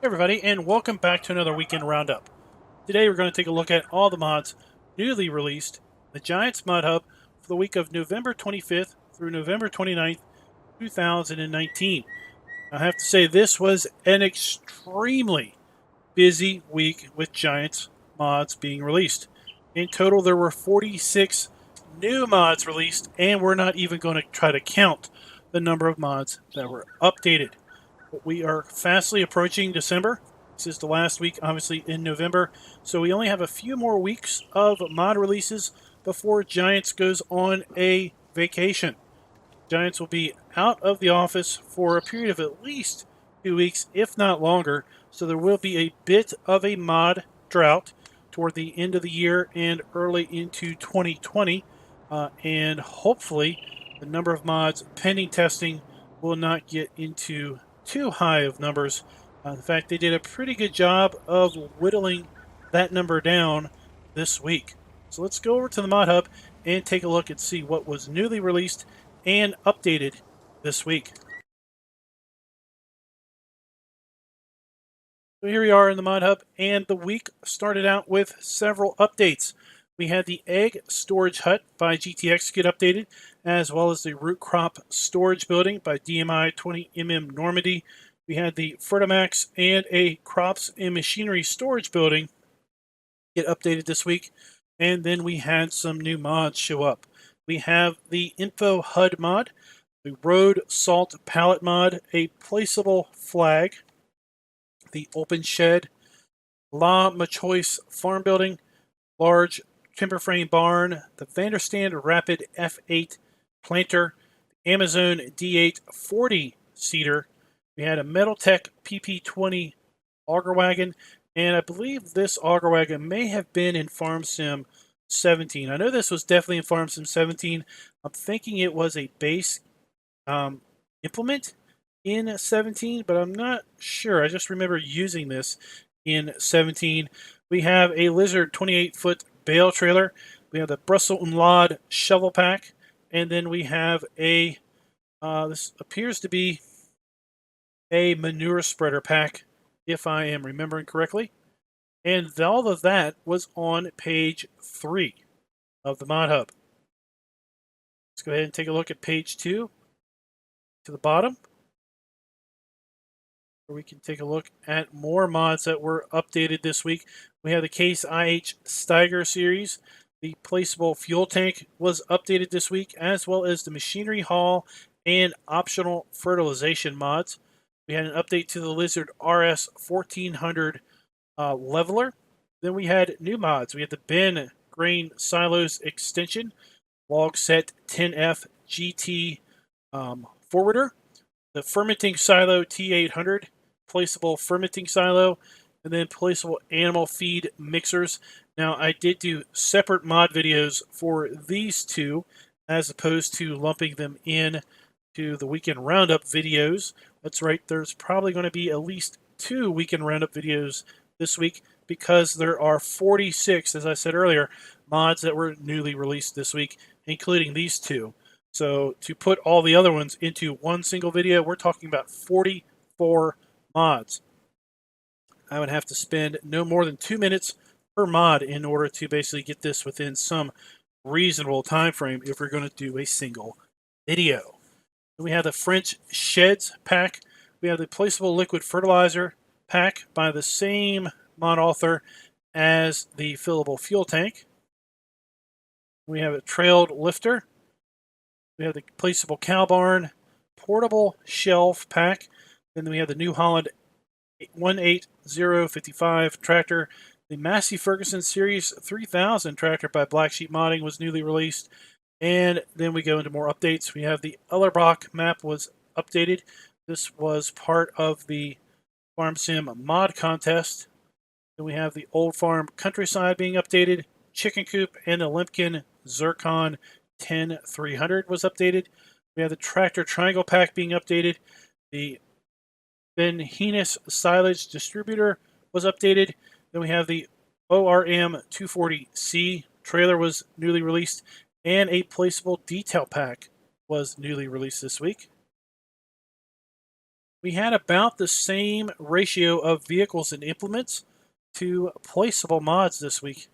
Hey everybody, and welcome back to another weekend roundup. Today we're going to take a look at all the mods newly released in the Giants Mod Hub for the week of November 25th through November 29th, 2019. I have to say this was an extremely busy week with Giants mods being released. In total, there were 46 new mods released, and we're not even going to try to count the number of mods that were updated. We are fastly approaching December. This is the last week, obviously, in November. So we only have a few more weeks of mod releases before Giants goes on a vacation. Giants will be out of the office for a period of at least 2 weeks, if not longer. So there will be a bit of a mod drought toward the end of the year and early into 2020. And hopefully the number of mods pending testing will not get into too high of numbers. In fact, they did a pretty good job of whittling that number down this week. So let's go over to the Mod Hub and take a look and see what was newly released and updated this week. So here we are in the Mod Hub, and the week started out with several updates. We had the Egg Storage Hut by GTX get updated, as well as the Root Crop Storage Building by DMI 20mm Normandy. We had the Fertimax and a Crops and Machinery Storage Building get updated this week. And then we had some new mods show up. We have the Info HUD mod, the Road Salt Pallet mod, a placeable flag, the Open Shed, La Machois Farm Building, large timber frame barn, the Vaderstad Rapid F8 planter, the Amazon D8 40 seater. We had a Metaltech PP20 auger wagon, and I believe this auger wagon may have been in Farm Sim 17. I know this was definitely in Farm Sim 17. I'm thinking it was a base implement in 17, but I'm not sure. I just remember using this in 17. We have a Lizard 28-foot Bale trailer. We have the Bressel and Lade shovel pack, and then we have a this appears to be a manure spreader pack, if I am remembering correctly. And all of that was on page 3 of the Mod Hub. Let's go ahead and take a look at page 2 to the bottom, where we can take a look at more mods that were updated this week. We have the Case IH Steiger series. The placeable fuel tank was updated this week, as well as the machinery haul and optional fertilization mods. We had an update to the Lizard RS 1400 leveler. Then we had new mods. We had the bin grain silos extension, Logset 10F GT forwarder, the fermenting silo T800, placeable fermenting silo, and then placeable animal feed mixers. Now, I did do separate mod videos for these two, as opposed to lumping them in to the Weekend Roundup videos. That's right, there's probably going to be at least 2 Weekend Roundup videos this week, because there are 46, as I said earlier, mods that were newly released this week, including these 2. So to put all the other ones into one single video, we're talking about 44 mods. I would have to spend no more than 2 minutes per mod in order to basically get this within some reasonable time frame if we're going to do a single video. We have the French Sheds pack. We have the placeable liquid fertilizer pack by the same mod author as the fillable fuel tank. We have a trailed lifter. We have the placeable cow barn, portable shelf pack. Then we have the New Holland 18055 tractor. The Massey Ferguson Series 3000 tractor by Black Sheep Modding was newly released. And then we go into more updates. We have the Ellerbach map was updated. This was part of the Farm Sim mod contest. Then we have the Old Farm Countryside being updated. Chicken Coop and the Limpkin Zircon 10300 was updated. We have the Tractor Triangle Pack being updated. The Ben Heenis Silage Distributor was updated. Then we have the ORM 240C trailer was newly released, and a placeable detail pack was newly released this week. we had about the same ratio of vehicles and implements to placeable mods this week.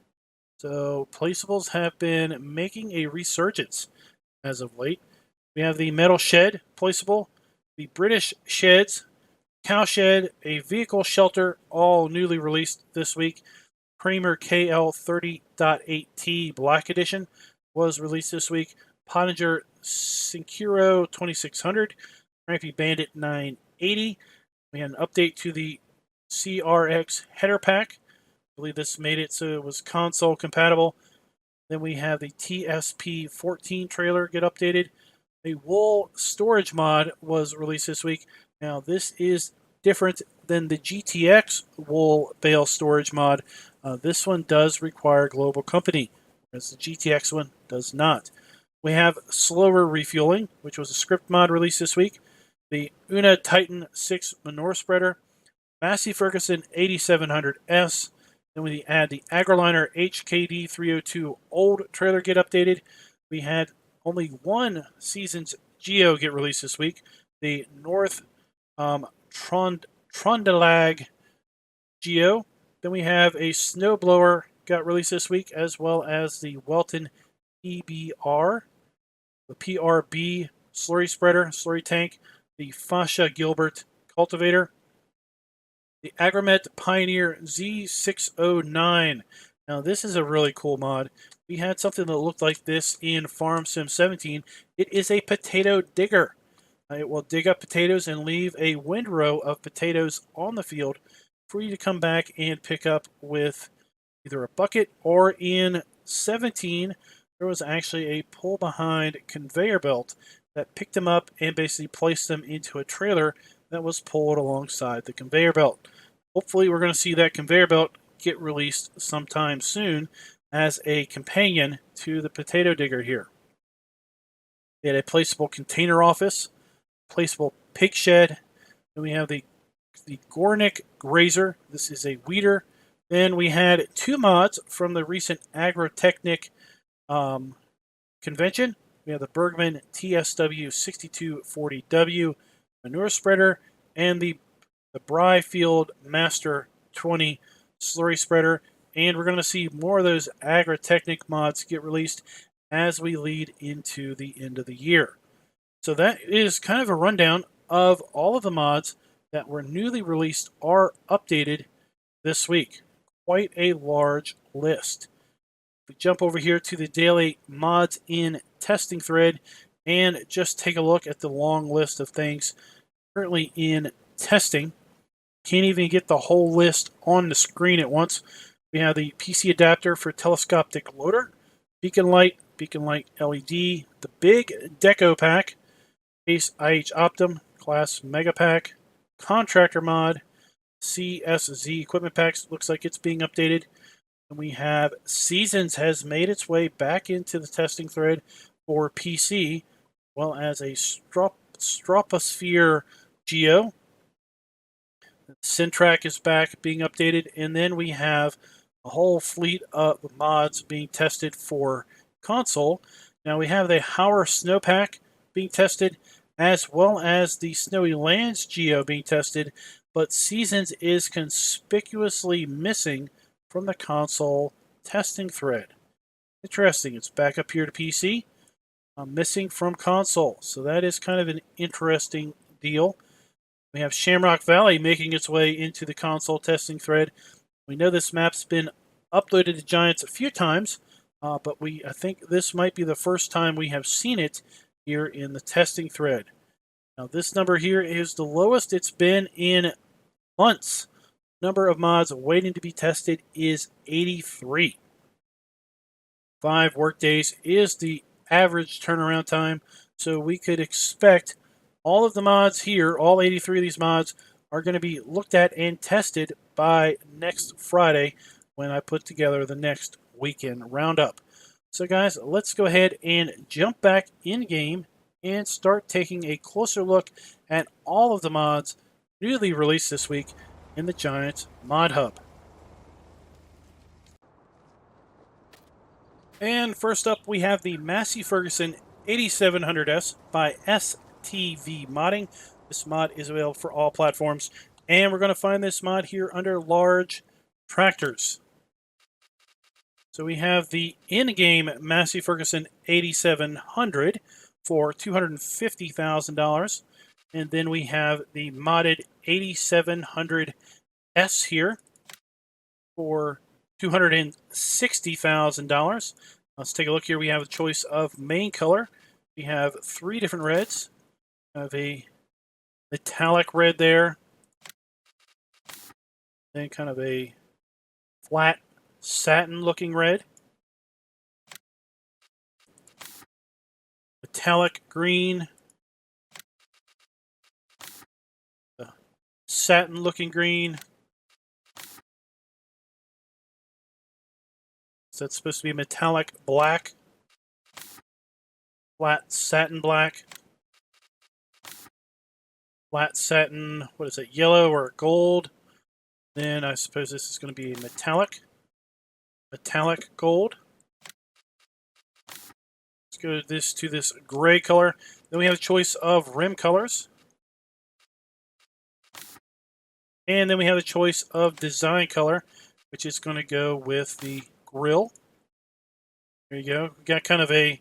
So placeables have been making a resurgence as of late. We have the metal shed placeable, the British sheds, cowshed, a vehicle shelter, all newly released this week. Kramer KL30.8T Black Edition was released this week. Pöttinger Synkro 2600, Krampe Bandit 980. We had an update to the CRX header pack. I believe this made it so it was console compatible. Then we have the TSP14 trailer get updated. A wool storage mod was released this week. Now, this is different than the GTX wool bale storage mod. This one does require global company, whereas the GTX one does not. We have slower refueling, which was a script mod released this week. The Unia Titan 6 manure spreader. Massey Ferguson 8700S. Then we add the Agroliner HKD 302 old trailer get updated. We had only one Seasons Geo get released this week. The North Trondelag Geo. Then we have a snowblower got released this week, as well as the Wielton PBR, the PRB slurry spreader, slurry tank, the Faca Guilbart cultivator, the Agromet-Pionier Z609. Now, this is a really cool mod. We had something that looked like this in Farm Sim 17. It is a potato digger. It will dig up potatoes and leave a windrow of potatoes on the field for you to come back and pick up with either a bucket, or in 17, there was actually a pull-behind conveyor belt that picked them up and basically placed them into a trailer that was pulled alongside the conveyor belt. Hopefully, we're going to see that conveyor belt get released sometime soon as a companion to the potato digger here. They had a placeable container office, placeable pig shed, and we have the Gorenc Graser. This is a weeder. Then we had two mods from the recent Agrotechnic convention. We have the Bergmann TSW 6240W manure spreader and the Briri Field Master 20 slurry spreader. And we're going to see more of those Agrotechnic mods get released as we lead into the end of the year. So that is kind of a rundown of all of the mods that were newly released or updated this week. Quite a large list. We jump over here to the daily mods in testing thread and just take a look at the long list of things currently in testing. Can't even get the whole list on the screen at once. We have the PC adapter for telescopic loader, beacon light LED, the big deco pack, Case IH Optum, class mega pack, contractor mod, CSZ equipment packs. Looks like it's being updated. And we have Seasons has made its way back into the testing thread for PC, well as a Stroposphere Geo. Syntrack is back being updated, and then we have a whole fleet of mods being tested for console. Now we have the Hauer Snowpack being tested, as well as the Snowy Lands Geo being tested, but Seasons is conspicuously missing from the console testing thread. Interesting, it's back up here to PC, missing from console, so that is kind of an interesting deal. We have Shamrock Valley making its way into the console testing thread. We know this map's been uploaded to Giants a few times, but I think this might be the first time we have seen it here in the testing thread. Now this number here is the lowest it's been in months. Number of mods waiting to be tested is 83. 5 workdays is the average turnaround time, so we could expect all of the mods here, all 83 of these mods, are going to be looked at and tested by next Friday when I put together the next weekend roundup. So guys, let's go ahead and jump back in game and start taking a closer look at all of the mods newly released this week in the Giants Mod Hub. And first up, we have the Massey Ferguson 8700S by STV Modding. This mod is available for all platforms. And we're going to find this mod here under large tractors. So we have the in-game Massey Ferguson 8700 for $250,000. And then we have the modded 8700S here for $260,000. Let's take a look here. We have a choice of main color. We have 3 different reds. We have a metallic red there. Then kind of a flat satin looking red. Metallic green. Satin looking green. So that's supposed to be metallic black. Flat satin black. Flat satin, what is it, yellow or gold? Then I suppose this is going to be metallic. Metallic gold. Let's go to this gray color. Then we have a choice of rim colors. And then we have a choice of design color, which is going to go with the grill. There you go. We got kind of a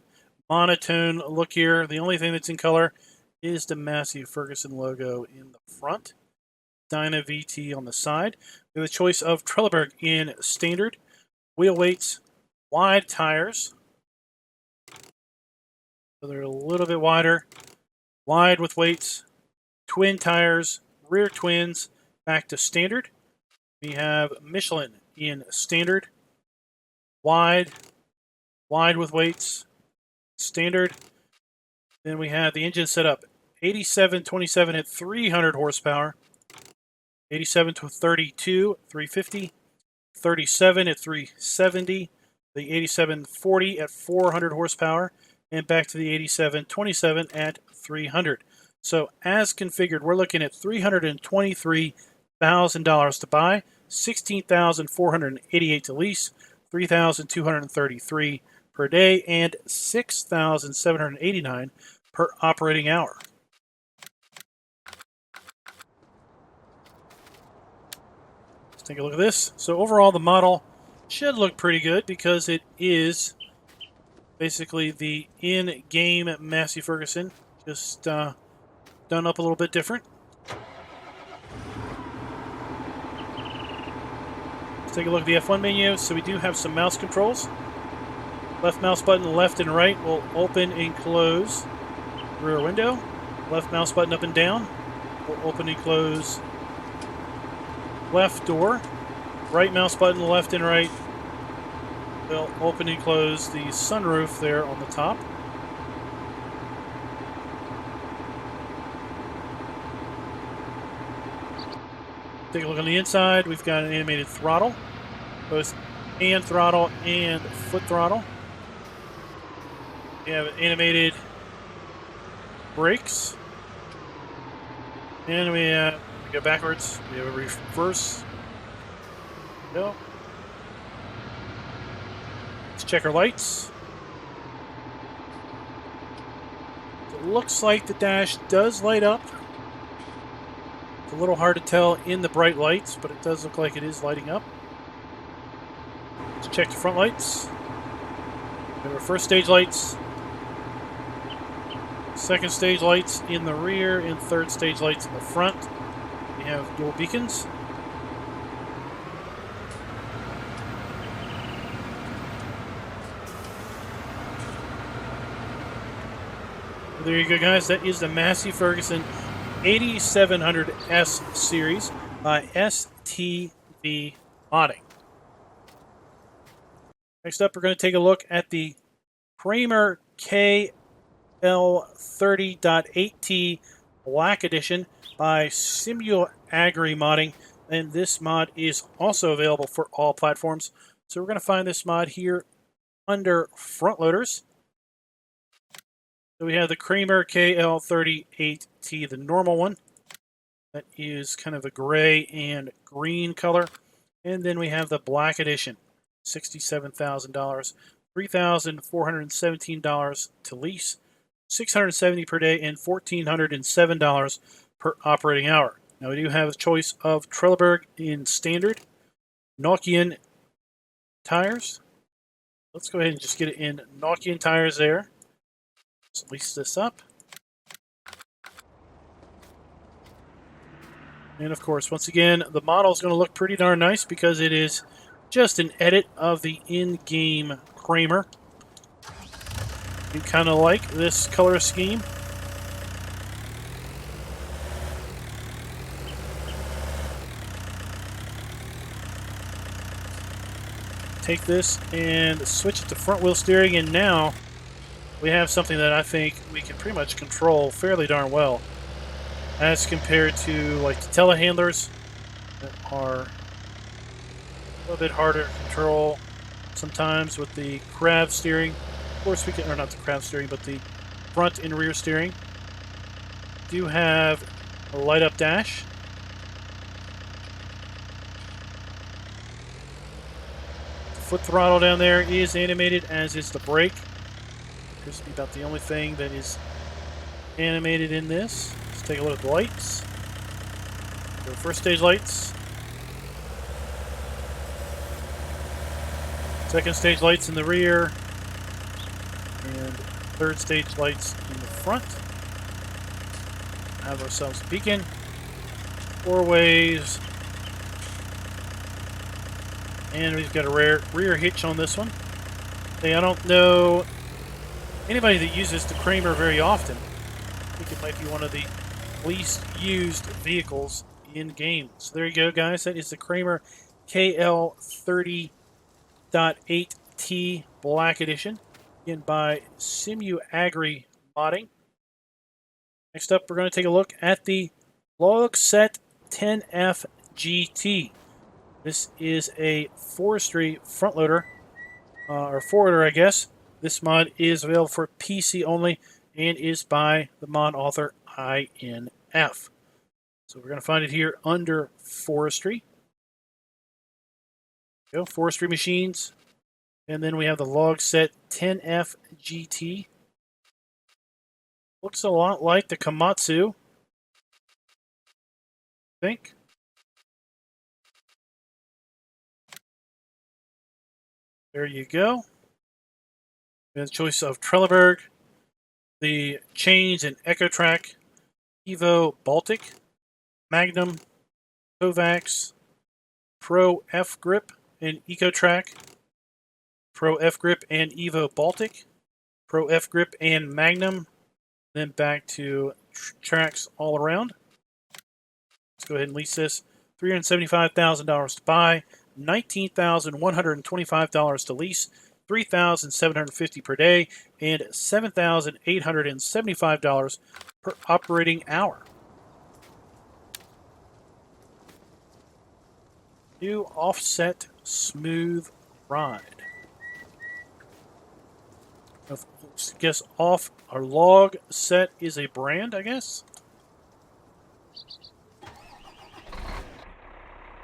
monotone look here. The only thing that's in color is the Massey Ferguson logo in the front. Dyna VT on the side. We have a choice of Trelleborg in standard. Wheel weights, wide tires. So they're a little bit wider. Wide with weights. Twin tires, rear twins, back to standard. We have Michelin in standard. Wide with weights, standard. Then we have the engine setup 8727 at 300 horsepower, 87 to 32, 350, 37 at 370, the 8740 at 400 horsepower, and back to the 8727 at 300. So as configured, we're looking at $323,000 to buy, $16,488 to lease, $3,233 per day, and $6,789 per operating hour. Let's take a look at this. So overall, the model should look pretty good because it is basically the in-game Massey Ferguson, just done up a little bit different. Let's take a look at the F1 menu. So we do have some mouse controls. Left mouse button left and right will open and close rear window. Left mouse button up and down will open and close left door. Right mouse button left and right will open and close the sunroof there on the top. Take a look on the inside. We've got an animated throttle, both hand throttle and foot throttle. We have animated brakes. And we go backwards. We have a reverse. Go. Let's check our lights. It looks like the dash does light up. It's a little hard to tell in the bright lights, but it does look like it is lighting up. Let's check the front lights. We have our first stage lights. Second stage lights in the rear and third stage lights in the front. We have dual beacons. There you go, guys. That is the Massey Ferguson 8700S series by STV Modding. Next up, we're going to take a look at the Kramer KL30.8T Black Edition by Simul Agri Modding, and this mod is also available for all platforms. So we're going to find this mod here under front loaders. So we have the Kramer KL38T, the normal one. That is kind of a gray and green color. And then we have the Black Edition, $67,000, $3,417 to lease, $670 per day, and $1,407 per operating hour. Now we do have a choice of Trelleborg in standard, Nokian tires. Let's go ahead and just get it in Nokian tires there. Let's lease this up. And of course, once again, the model is going to look pretty darn nice because it is just an edit of the in-game Kramer. You kind of like this color scheme. Take this and switch it to front wheel steering, and now we have something that I think we can pretty much control fairly darn well as compared to like the telehandlers that are a little bit harder to control sometimes with the crab steering. Of course we can, or not the crab steering, but the front and rear steering. Do have a light up dash. Foot throttle down there is animated, as is the brake. Appears to be about the only thing that is animated in this. Let's take a look at the lights. The first stage lights. Second stage lights in the rear. And third stage lights in the front. Have ourselves a beacon. 4 ways. And we've got a rear hitch on this one. Hey, I don't know anybody that uses the Kramer very often. I think it might be one of the least used vehicles in game. So there you go, guys. That is the Kramer KL30.8T Black Edition. Again, by Simu Agri Modding. Next up, we're going to take a look at the Logset 10F GT. This is a forestry front loader, or forwarder, I guess. This mod is available for PC only and is by the mod author INF. So we're going to find it here under forestry. Go, forestry machines. And then we have the Logset 10F GT. Looks a lot like the Komatsu, I think. There you go. We have the choice of Trelleborg, the chains and EcoTrack, Evo Baltic, Magnum, Kovacs, Pro F Grip and EcoTrack, Pro F Grip and Evo Baltic, Pro F Grip and Magnum, then back to tracks all around. Let's go ahead and lease this. $375,000 to buy. $19,125 to lease, $3,750 per day, and $7,875 per operating hour. New offset smooth ride. I guess off our log set is a brand, I guess.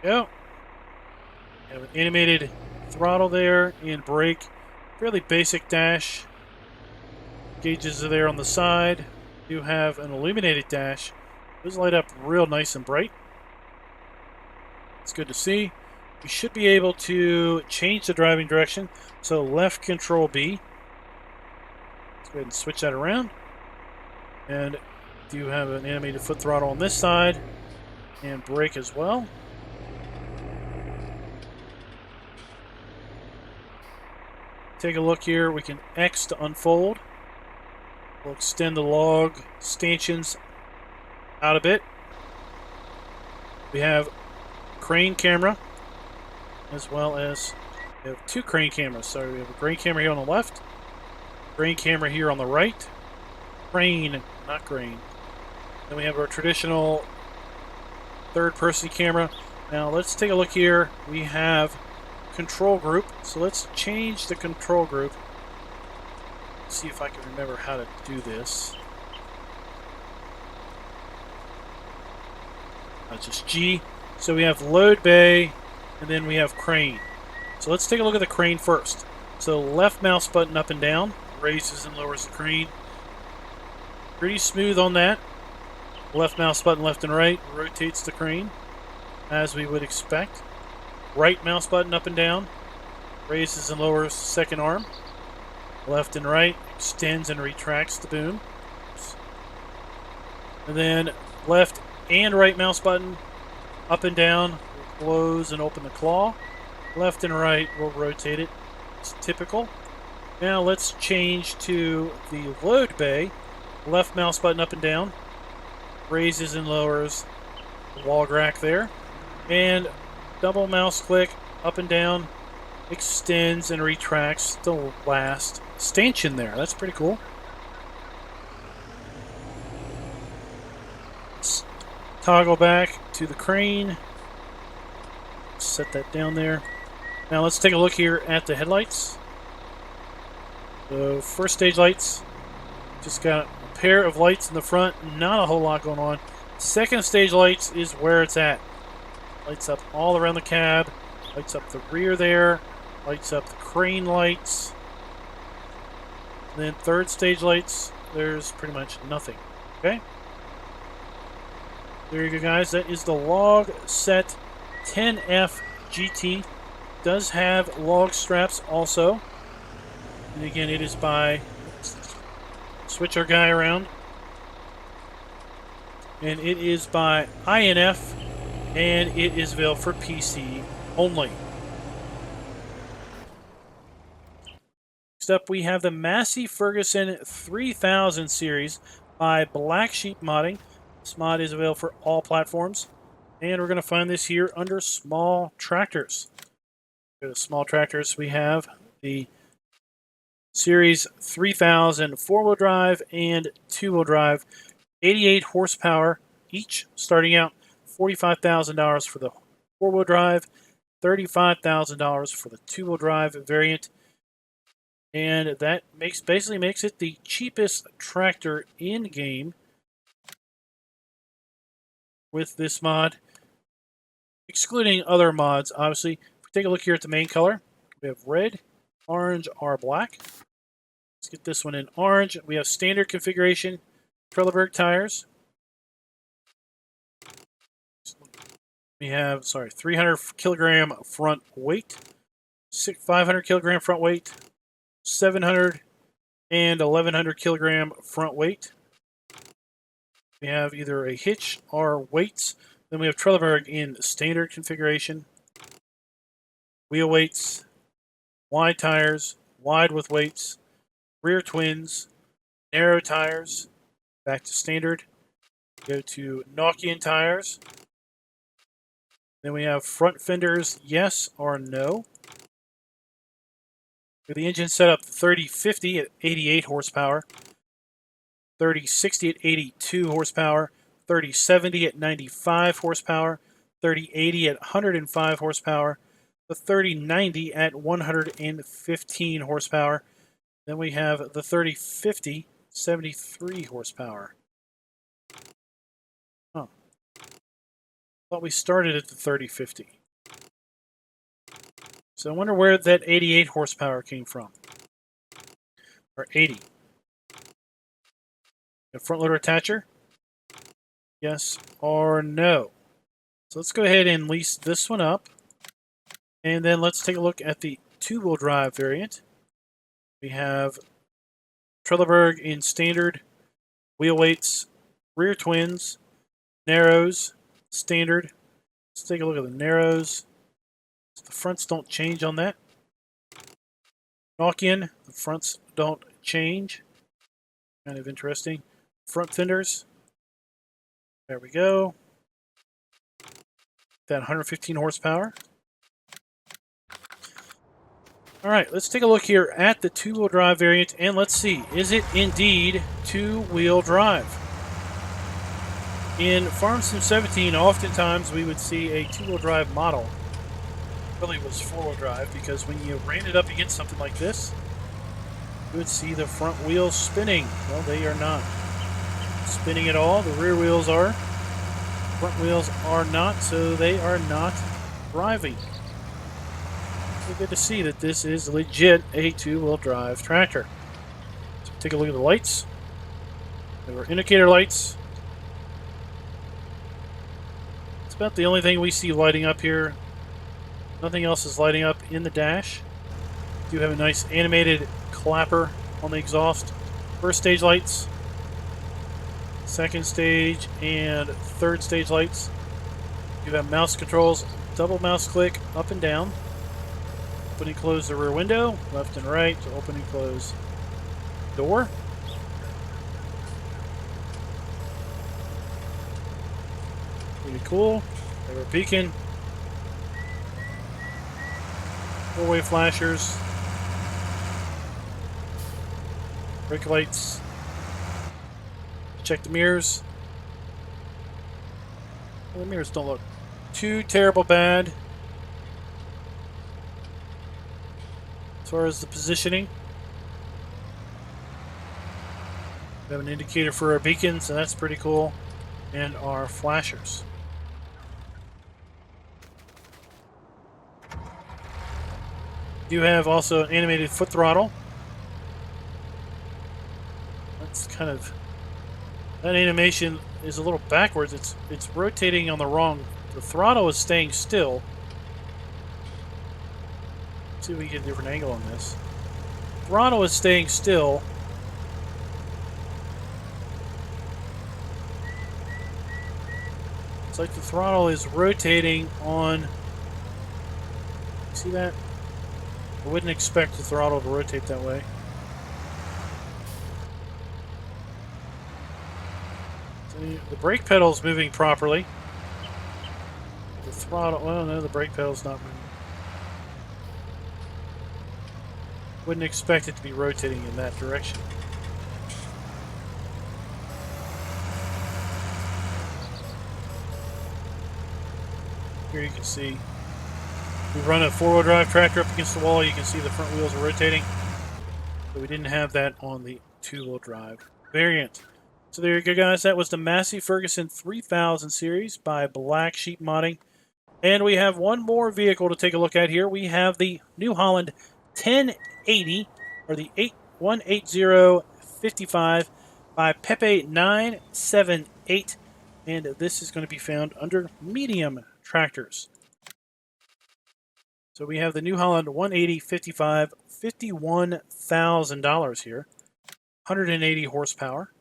Go. Have an animated throttle there and brake. Fairly basic dash. Gauges are there on the side. You have an illuminated dash. Those light up real nice and bright. It's good to see. You should be able to change the driving direction. So left control B. Let's go ahead and switch that around. And you have an animated foot throttle on this side. And brake as well. Take a look here. We can X to unfold. We'll extend the log stanchions out a bit. We have crane camera, as well as we have 2 crane cameras. So we have a crane camera here on the left, crane camera here on the right. Crane, not grain. Then we have our traditional third-person camera. Now let's take a look here. We have control group. So let's change the control group. See if I can remember how to do this. Just G. So we have load bay, and then we have crane. So let's take a look at the crane first. So left mouse button up and down raises and lowers the crane. Pretty smooth on that. Left mouse button left and right rotates the crane, as we would expect. Right mouse button up and down raises and lowers the second arm. Left and right extends and retracts the boom. And then left and right mouse button up and down will close and open the claw. Left and right will rotate it. It's typical. Now let's change to the load bay. Left mouse button up and down raises and lowers the log rack there. And double mouse click up and down extends and retracts the last stanchion there. That's pretty cool. Let's toggle back to the crane. Set that down there. Now let's take a look here at the headlights. So first stage lights, just got a pair of lights in the front, not a whole lot going on. Second stage lights is where it's at. Lights up all around the cab, lights up the rear there, lights up the crane lights. And then third stage lights, there's pretty much nothing. Okay? There you go, guys. That is the Logset 10F GT. Does have log straps also. And again, it is by, switch our guy around. And it is by INF, and it is available for PC only. Next up, we have the Massey Ferguson 3000 series by Black Sheep Modding. This mod is available for all platforms. And we're going to find this here under small tractors. Go to small tractors. We have the Series 3000 4-wheel drive and 2-wheel drive, 88 horsepower each, starting out $45,000 for the 4-wheel drive, $35,000 for the 2-wheel drive variant, and that basically makes it the cheapest tractor in game with this mod, excluding other mods. Obviously, if we take a look here at the main color, we have red, orange, or black. Let's get this one in orange. We have standard configuration, Trelleborg tires. We have, 300 kilogram front weight, 500 kilogram front weight, 700 and 1100 kilogram front weight. We have either a hitch or weights. Then we have Trelleborg in standard configuration, wheel weights, wide tires, wide with weights, rear twins, narrow tires, back to standard. Go to Nokian tires. Then we have front fenders, yes or no. With the engine set up 3050 at 88 horsepower, 3060 at 82 horsepower, 3070 at 95 horsepower, 3080 at 105 horsepower, the 3090 at 115 horsepower. Then we have the 3050, 73 horsepower. Huh. Thought we started at the 3050. So I wonder where that 88 horsepower came from. Or 80. The front loader attacher? Yes or no? So let's go ahead and lease this one up. And then let's take a look at the two-wheel drive variant. We have Trelleborg in standard, wheel weights, rear twins, narrows, standard. Let's take a look at the narrows. So the fronts don't change on that. Nokian, the fronts don't change. Kind of interesting. Front fenders. There we go. That 115 horsepower. All right, let's take a look here at the two-wheel drive variant, and let's see, is it indeed two-wheel drive? In Farm Sim 17, oftentimes we would see a two-wheel drive model. Really was four-wheel drive, because when you ran it up against something like this, you would see the front wheels spinning. Well, they are not spinning at all. The rear wheels are. Front wheels are not, so they are not driving. So good to see that this is legit a two-wheel drive tractor. So take a look at the lights. There were indicator lights. It's about the only thing we see lighting up here. Nothing else is lighting up in the dash. Do have a nice animated clapper on the exhaust. First stage lights, second stage, and third stage lights. You have mouse controls, double mouse click up and down. Open and close the rear window, left and right to open and close door. Pretty cool. Rear beacon. Four-way flashers. Brake lights. Check the mirrors. Well, the mirrors don't look too terrible bad. As far as the positioning. We have an indicator for our beacons, and that's pretty cool. And our flashers. You have also an animated foot throttle. That's kind of, that animation is a little backwards. It's rotating on the wrong. The throttle is staying still. Let's see if we can get a different angle on this. Throttle is staying still. It's like the throttle is rotating on. See that? I wouldn't expect the throttle to rotate that way. So the brake pedal is moving properly. The throttle, well, no, the brake pedal's not moving. Wouldn't expect it to be rotating in that direction. Here you can see we run a four-wheel drive tractor up against the wall. You can see the front wheels are rotating. But we didn't have that on the two-wheel drive variant. So there you go, guys. That was the Massey Ferguson 3000 series by Black Sheep Modding. And we have one more vehicle to take a look at here. We have the New Holland 1080, or the 18055 by Pepe 978. And this is going to be found under medium tractors. So we have the New Holland 18055, $51,000 here. 180 horsepower.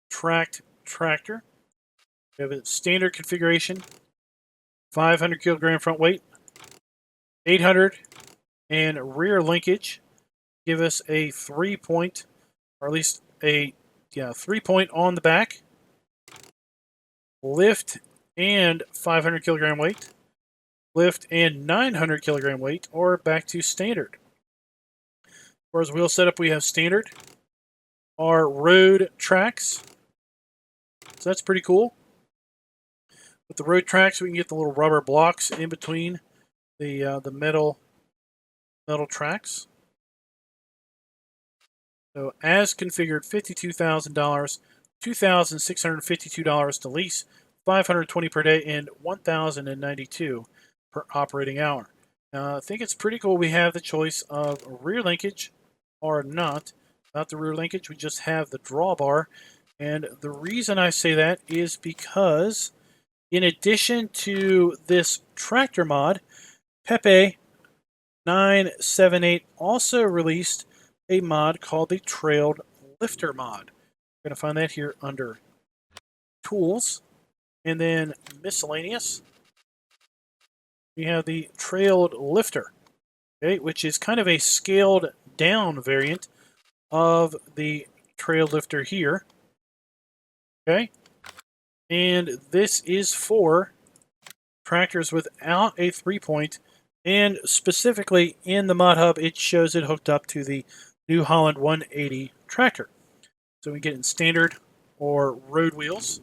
Tracked tractor. We have a standard configuration. 500 kilogram front weight. 800 and rear linkage. Give us a 3-point, or at least a 3-point on the back. Lift and 500 kilogram weight. Lift and 900 kilogram weight, or back to standard. As far as wheel setup, we have standard. Our road tracks. So that's pretty cool. With the road tracks, we can get the little rubber blocks in between the metal tracks. So as configured, $52,000, $2,652 to lease, $520 per day, and $1,092 per operating hour. Now, I think it's pretty cool. We have the choice of rear linkage or not. Not the rear linkage, we just have the drawbar. And the reason I say that is because in addition to this tractor mod, Pepe 978 also released a mod called the Trailed Lifter mod. We're going to find that here under Tools, and then Miscellaneous. We have the Trailed Lifter, okay, which is kind of a scaled down variant of the Trailed Lifter here. Okay, and this is for tractors without a 3-point, and specifically in the mod hub, it shows it hooked up to the New Holland 180 tractor. So we get in standard or road wheels,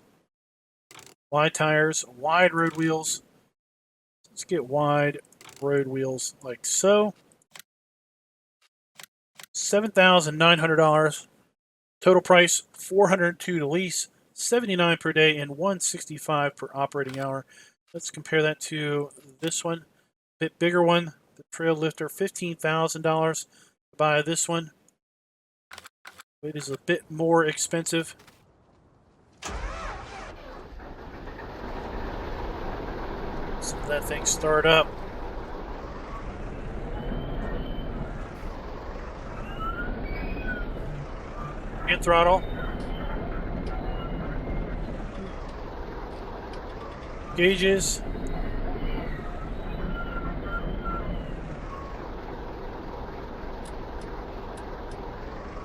wide tires, wide road wheels. Let's get wide road wheels like so. $7,900. Total price $402 to lease, $79 per day, and $165 per operating hour. Let's compare that to this one, a bit bigger one, the Trail Lifter, $15,000 to buy this one. It is a bit more expensive. So that thing start up. Hit throttle. Gauges.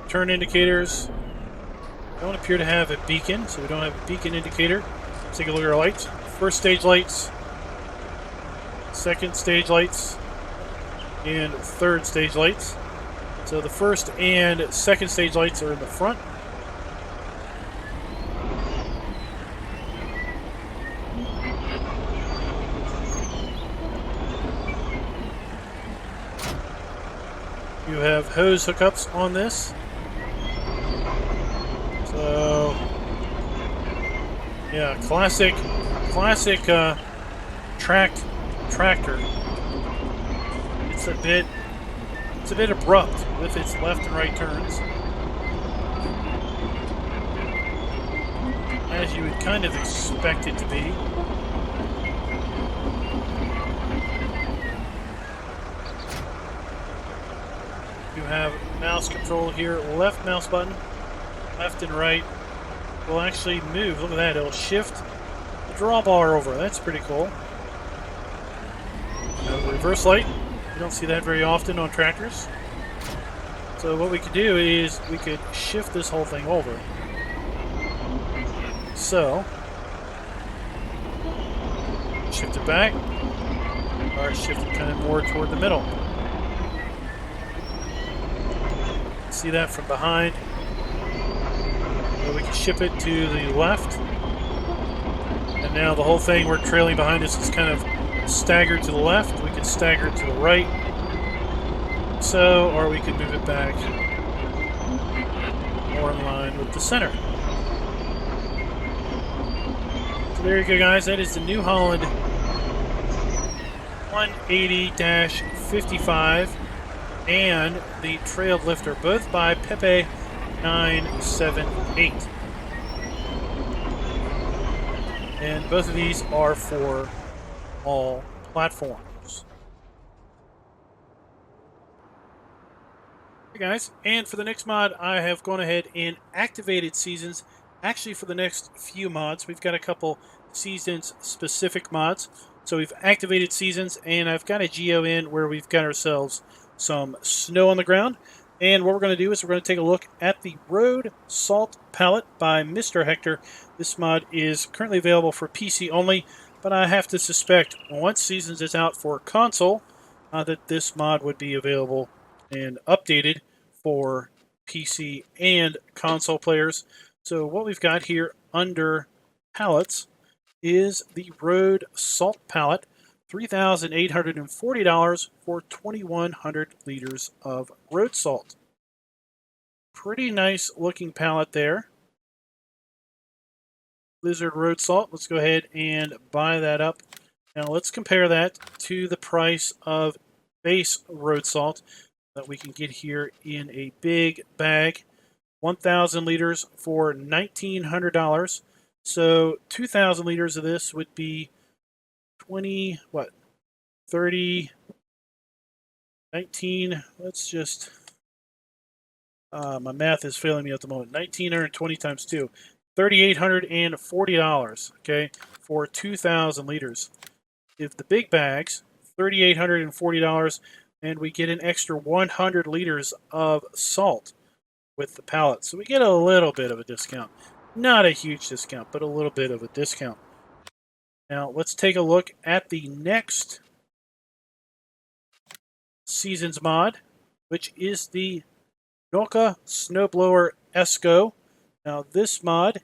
Turn indicators. Don't appear to have a beacon, so we don't have a beacon indicator. Let's take a look at our lights. First stage lights, second stage lights, and third stage lights. So the first and second stage lights are in the front. You have hose hookups on this. So, yeah, classic tractor. It's a bit abrupt with its left and right turns, as you would kind of expect it to be. You have mouse control here, left mouse button, left and right will actually move. Look at that, it'll shift the drawbar over. That's pretty cool. Reverse light. You don't see that very often on tractors. So what we could do is we could shift this whole thing over. So, shift it back, or shift it kind of more toward the middle. See that from behind. So we can ship it to the left. And now the whole thing we're trailing behind us is kind of staggered to the left. We can stagger it to the right. So, or we can move it back more in line with the center. So there you go, guys. That is the New Holland 180-55 and the Trailed Lifter, both by Pepe 978. And both of these are for all platforms. Hey guys, and for the next mod, I have gone ahead and activated seasons. Actually, for the next few mods, we've got a couple seasons-specific mods. So we've activated seasons, and I've got a geo in where we've got ourselves some snow on the ground. And what we're going to do is we're going to take a look at the Road Salt Pallet by Mr. Hector. This mod is currently available for PC only, but I have to suspect once Seasons is out for console, that this mod would be available and updated for PC and console players. So what we've got here under pallets is the Road Salt Pallet, $3,840 for 2,100 liters of road salt. Pretty nice looking pallet there. Blizzard road salt. Let's go ahead and buy that up. Now let's compare that to the price of base road salt that we can get here in a big bag. 1,000 liters for $1,900. So 2,000 liters of this would be 30, 19, let's just, my math is failing me at the moment. 1,920 times 2, $3,840, okay, for 2,000 liters. If the big bags, $3,840, and we get an extra 100 liters of salt with the pallet. So we get a little bit of a discount. Not a huge discount, but a little bit of a discount. Now, let's take a look at the next Seasons mod, which is the Noka Snowblower Esko. Now, this mod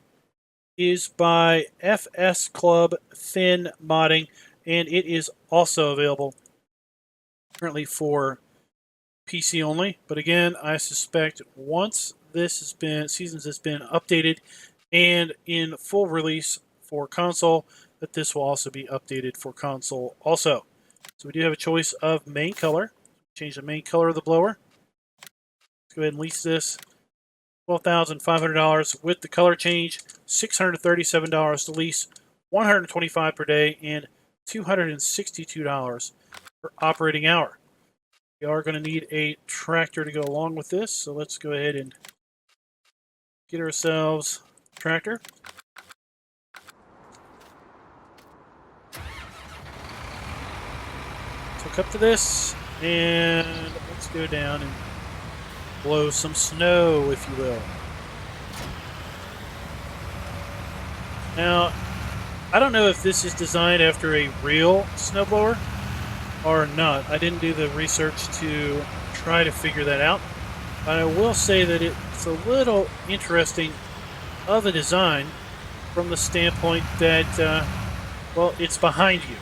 is by FS Club Thin Modding, and it is also available currently for PC only. But again, I suspect once this has been Seasons has been updated and in full release for console, that this will also be updated for console also. So we do have a choice of main color. Change the main color of the blower. Let's go ahead and lease this. $12,500 with the color change. $637 to lease. $125 per day and $262 per operating hour. We are going to need a tractor to go along with this, so let's go ahead and get ourselves a tractor. Hook up to this, and let's go down and blow some snow, if you will. Now, I don't know if this is designed after a real snowblower or not. I didn't do the research to try to figure that out. But I will say that it's a little interesting of a design from the standpoint that, well, it's behind you.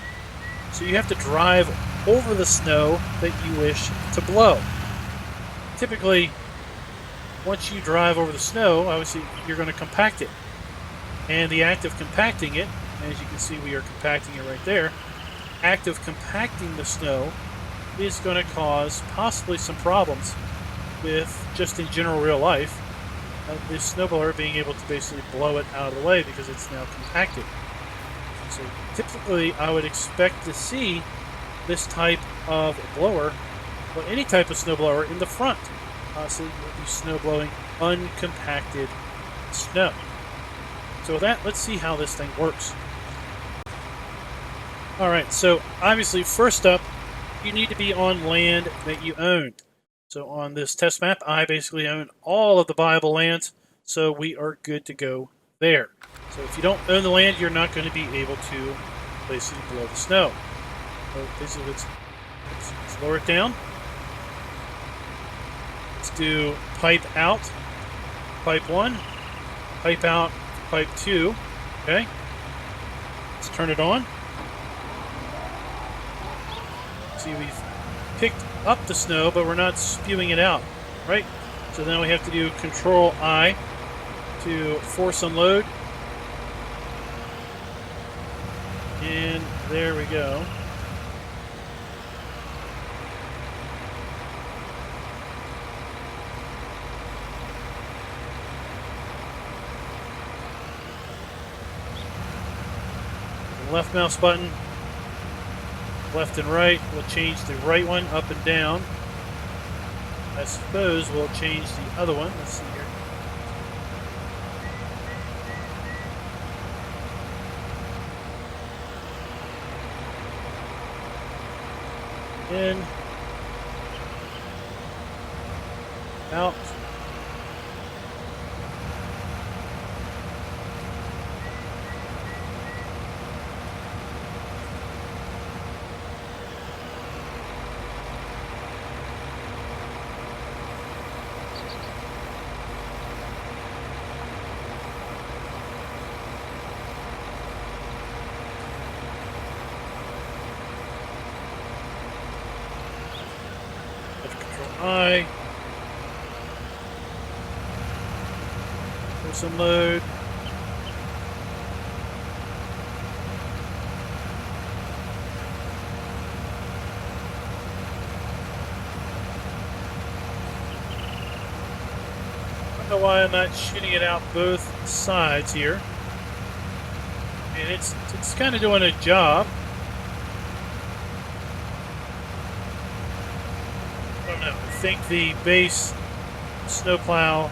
So you have to drive over the snow that you wish to blow. Typically, once you drive over the snow, obviously you're going to compact it. And the act of compacting it, as you can see we are compacting it right there, act of compacting the snow is going to cause possibly some problems with, just in general real life, this snowblower being able to basically blow it out of the way because it's now compacted. So typically I would expect to see this type of blower, or any type of snowblower, in the front. So you'll be snow blowing uncompacted snow. So with that, let's see how this thing works. Alright, so obviously first up, you need to be on land that you own. So on this test map, I basically own all of the viable lands, so we are good to go there. So if you don't own the land, you're not going to be able to basically blow the snow. So basically, let's lower it down. Let's do pipe out, pipe 1, pipe out, pipe 2. Okay. Let's turn it on. See, we've picked up the snow, but we're not spewing it out, right? So now we have to do Control I to force unload. And there we go. The left mouse button, left and right, will change the right one up and down. I suppose we'll change the other one. Let's see here. In, out. I force unload. I don't know why I'm not shooting it out both sides here. And it's kind of doing a job. I think the base snowplow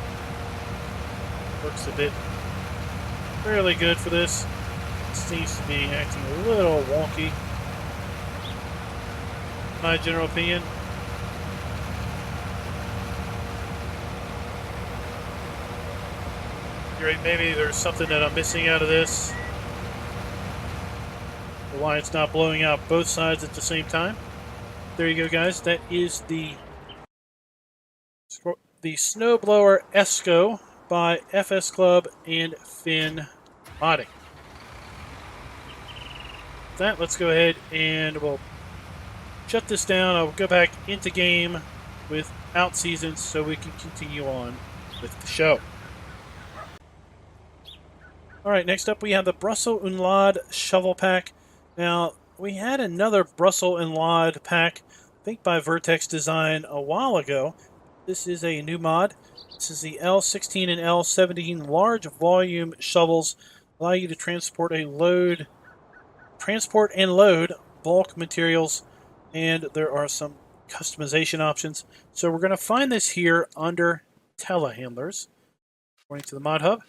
works a bit fairly good for this. It seems to be acting a little wonky, my general opinion. You're right, maybe there's something that I'm missing out of this. Why it's not blowing out both sides at the same time. There you go, guys. That is the snowblower Esko by FS Club and Finn Modding. With that, let's go ahead and we'll shut this down. I'll go back into game without seasons so we can continue on with the show. Alright, next up we have the Bressel and Lade shovel pack. Now, we had another Bressel and Lade pack, I think by Vertex Design, a while ago. This is a new mod. This is the L16 and L17 large volume shovels. Allow you to transport a load transport and load bulk materials, and there are some customization options. So we're going to find this here under telehandlers. According to the mod hub,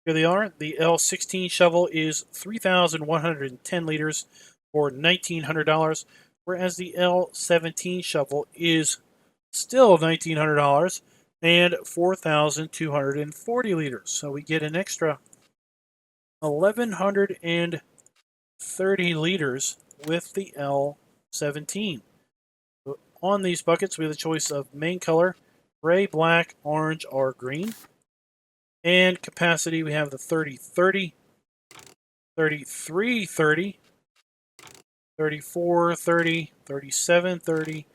here they are. The L16 shovel is 3,110 liters for $1,900, whereas the L17 shovel is still $1,900 and 4,240 liters. So we get an extra 1,130 liters with the L17. On these buckets, we have the choice of main color, gray, black, orange, or green. And capacity, we have the 30-30, 33-30, 34-30, 37-30,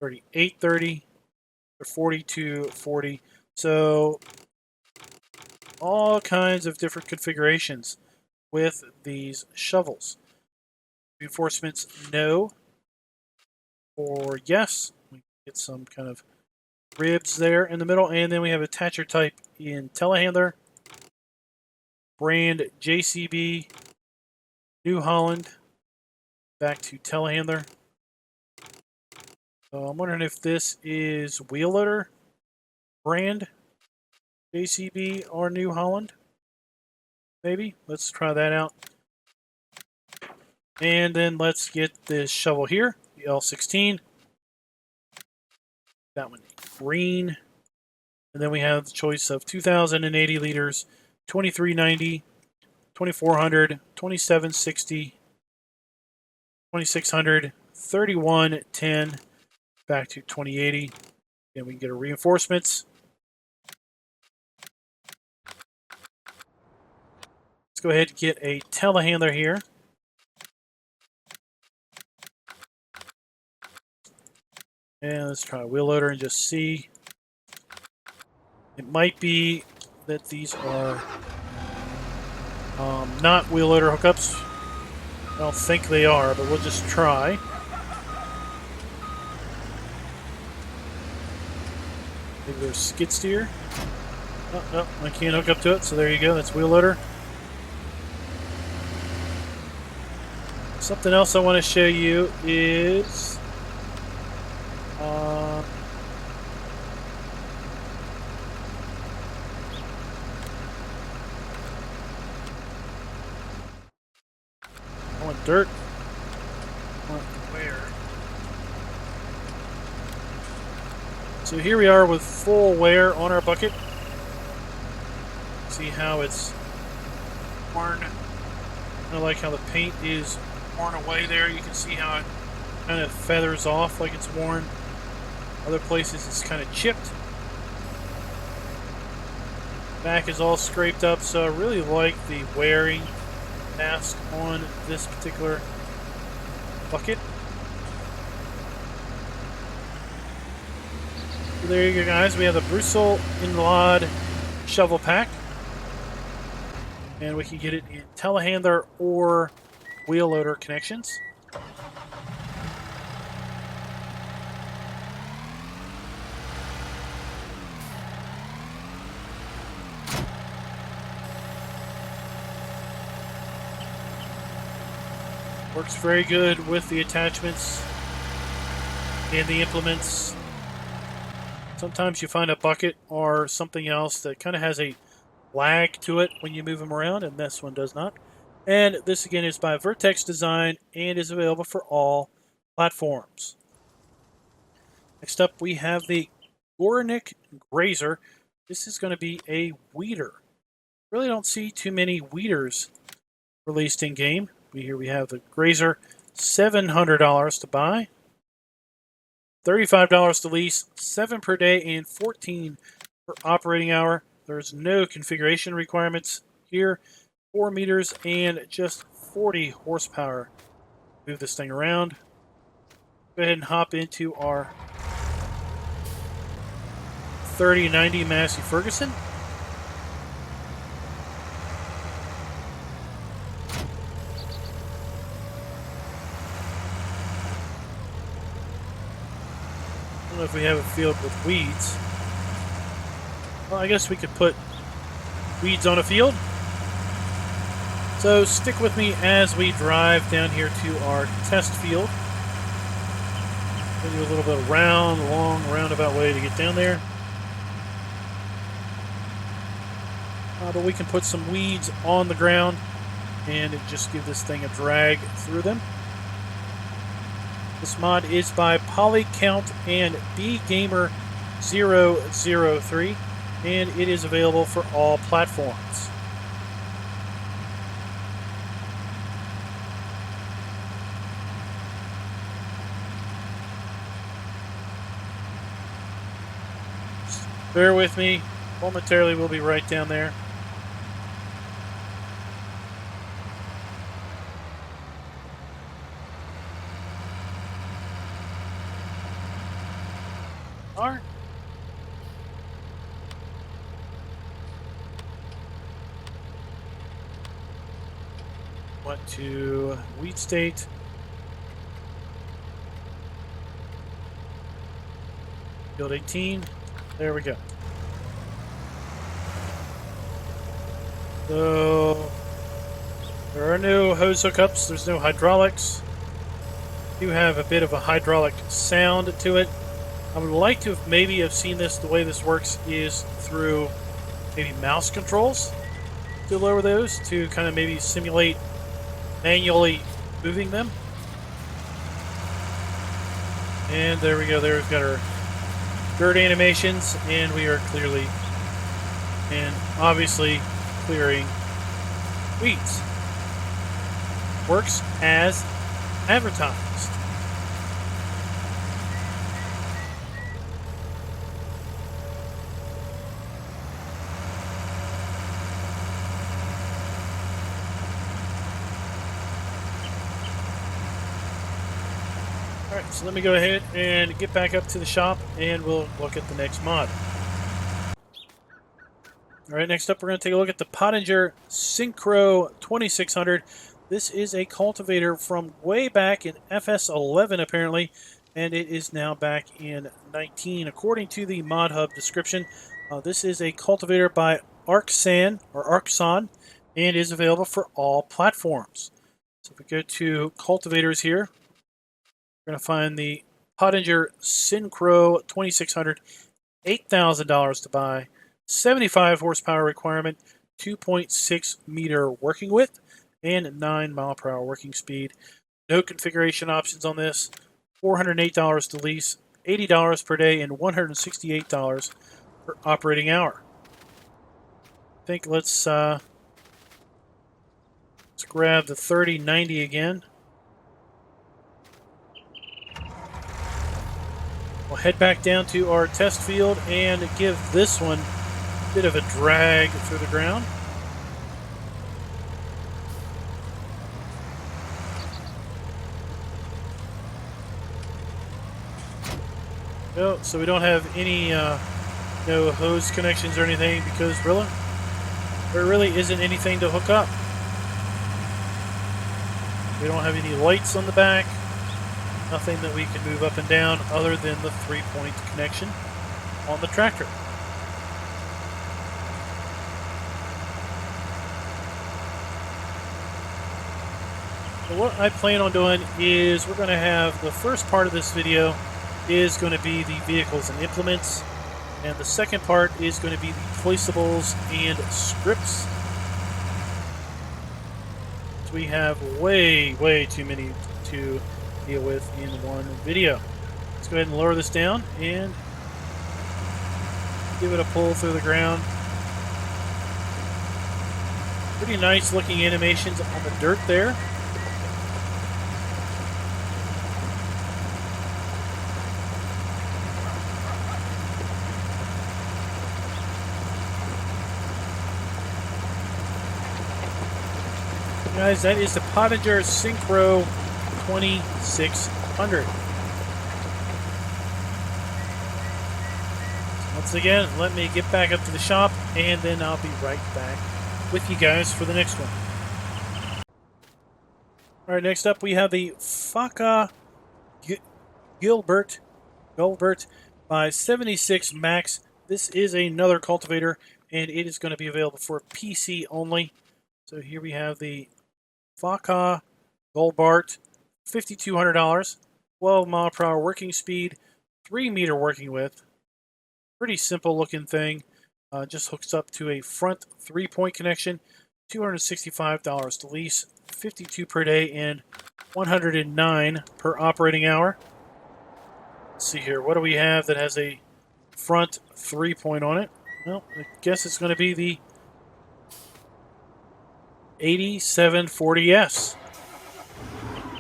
38-30, or 42-40. So all kinds of different configurations with these shovels. Reinforcements, no. Or yes. We get some kind of ribs there in the middle, and then we have attacher type in telehandler, brand JCB, New Holland, back to telehandler. So I'm wondering if this is wheel loader brand JCB or New Holland. Maybe. Let's try that out. And then let's get this shovel here, the L16. That one green. And then we have the choice of 2,080 liters, 2390, 2400, 2760, 2600, 3110, back to 2080. Then we can get our reinforcements. Let's go ahead and get a telehandler here. And let's try a wheel loader and just see. It might be that these are not wheel loader hookups. I don't think they are, but we'll just try. Maybe there's skid steer. Oh, no, I can't hook up to it, so there you go. That's wheel loader. Something else I want to show you is I want dirt. I want where? So here we are with full wear on our bucket. See how it's worn. I like how the paint is worn away there. You can see how it kind of feathers off like it's worn. Other places it's kind of chipped. Back is all scraped up, so I really like the wearing mask on this particular bucket. So there you go, guys. We have the Bressel in-Lade shovel pack. And we can get it in telehandler or wheel loader connections. Works very good with the attachments and the implements. Sometimes you find a bucket or something else that kind of has a lag to it when you move them around, and this one does not. And this again is by Vertex Design and is available for all platforms. Next up we have the Gorenc Graser. This is going to be a weeder. Really don't see too many weeders released in game. Here we have the Graser, $700 to buy, $35 to lease, 7 per day and 14 per operating hour. There's no configuration requirements here. 4 meters and just 40 horsepower. Move this thing around. Go ahead and hop into our 3090 Massey Ferguson. I don't know if we have a field with weeds. Well, I guess we could put weeds on a field. So stick with me as we drive down here to our test field. We'll do a little bit of long roundabout way to get down there. But we can put some weeds on the ground and just give this thing a drag through them. This mod is by Polycount and BGamer003, and it is available for all platforms. Bear with me. Momentarily, we'll be right down there. Are. Went to Wheat State. Field 18. There we go. So there are no hose hookups. There's no hydraulics. You have a bit of a hydraulic sound to it. I would like to maybe have seen this. The way this works is through maybe mouse controls to lower those to kind of maybe simulate manually moving them. And there we go. There we've got our dirt animations, and we are clearly and obviously clearing weeds. Works as advertised. Alright, so let me go ahead and get back up to the shop and we'll look at the next mod. Alright, next up we're going to take a look at the Pöttinger Synkro 2600. This is a cultivator from way back in FS11 apparently, and it is now back in 19 according to the modhub description. This is a cultivator by Arxan and is available for all platforms. So if we go to cultivators here, we're going to find the Pöttinger Synkro 2600, $8,000 to buy, 75 horsepower requirement, 2.6 meter working width, and 9 mile per hour working speed. No configuration options on this. $408 to lease, $80 per day, and $168 per operating hour. I think let's grab the 3090 again. We'll head back down to our test field and give this one a bit of a drag through the ground. So we don't have any no hose connections or anything because there really isn't anything to hook up. We don't have any lights on the back. Nothing that we can move up and down other than the 3-point connection on the tractor. So what I plan on doing is we're going to have the first part of this video is going to be the vehicles and implements, and the second part is going to be the placeables and scripts. So we have way too many to deal with in one video. Let's go ahead and lower this down and give it a pull through the ground. Pretty nice looking animations on the dirt there. Guys, that is the Pöttinger Synkro 2600. Once again, let me get back up to the shop and then I'll be right back with you guys for the next one. Alright, next up we have the Faca Guilbart by 76 Max. This is another cultivator and it is going to be available for PC only. So here we have the Faca Guilbart, $5,200, 12 mile per hour working speed, 3 meter working width. Pretty simple looking thing. Just hooks up to a front 3-point connection. $265 to lease, 52 per day, and 109 per operating hour. Let's see here. What do we have that has a front 3-point on it? Well, I guess it's going to be the 8740S.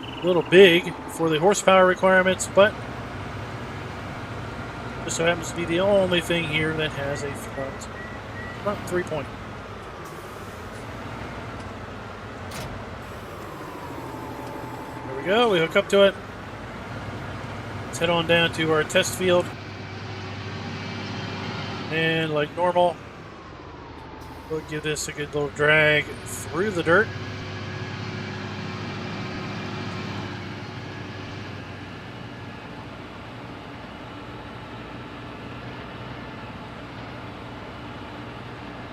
A little big for the horsepower requirements, but just so happens to be the only thing here that has a front 3-point. There we go. We hook up to it. Let's head on down to our test field. And like normal, we'll give this a good little drag through the dirt.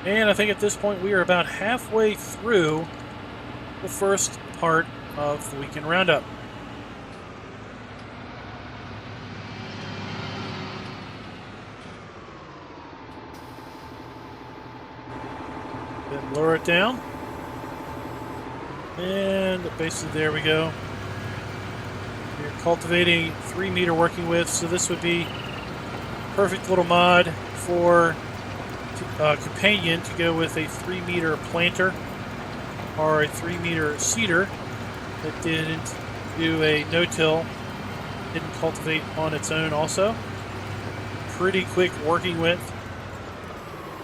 And I think at this point we are about halfway through the first part of the weekend roundup. Then lower it down. And basically there we go. We're cultivating 3 meter working width, so this would be perfect little mod for companion to go with a 3 meter planter or a 3 meter seeder that didn't do a no-till, didn't cultivate on its own also. Pretty quick working width.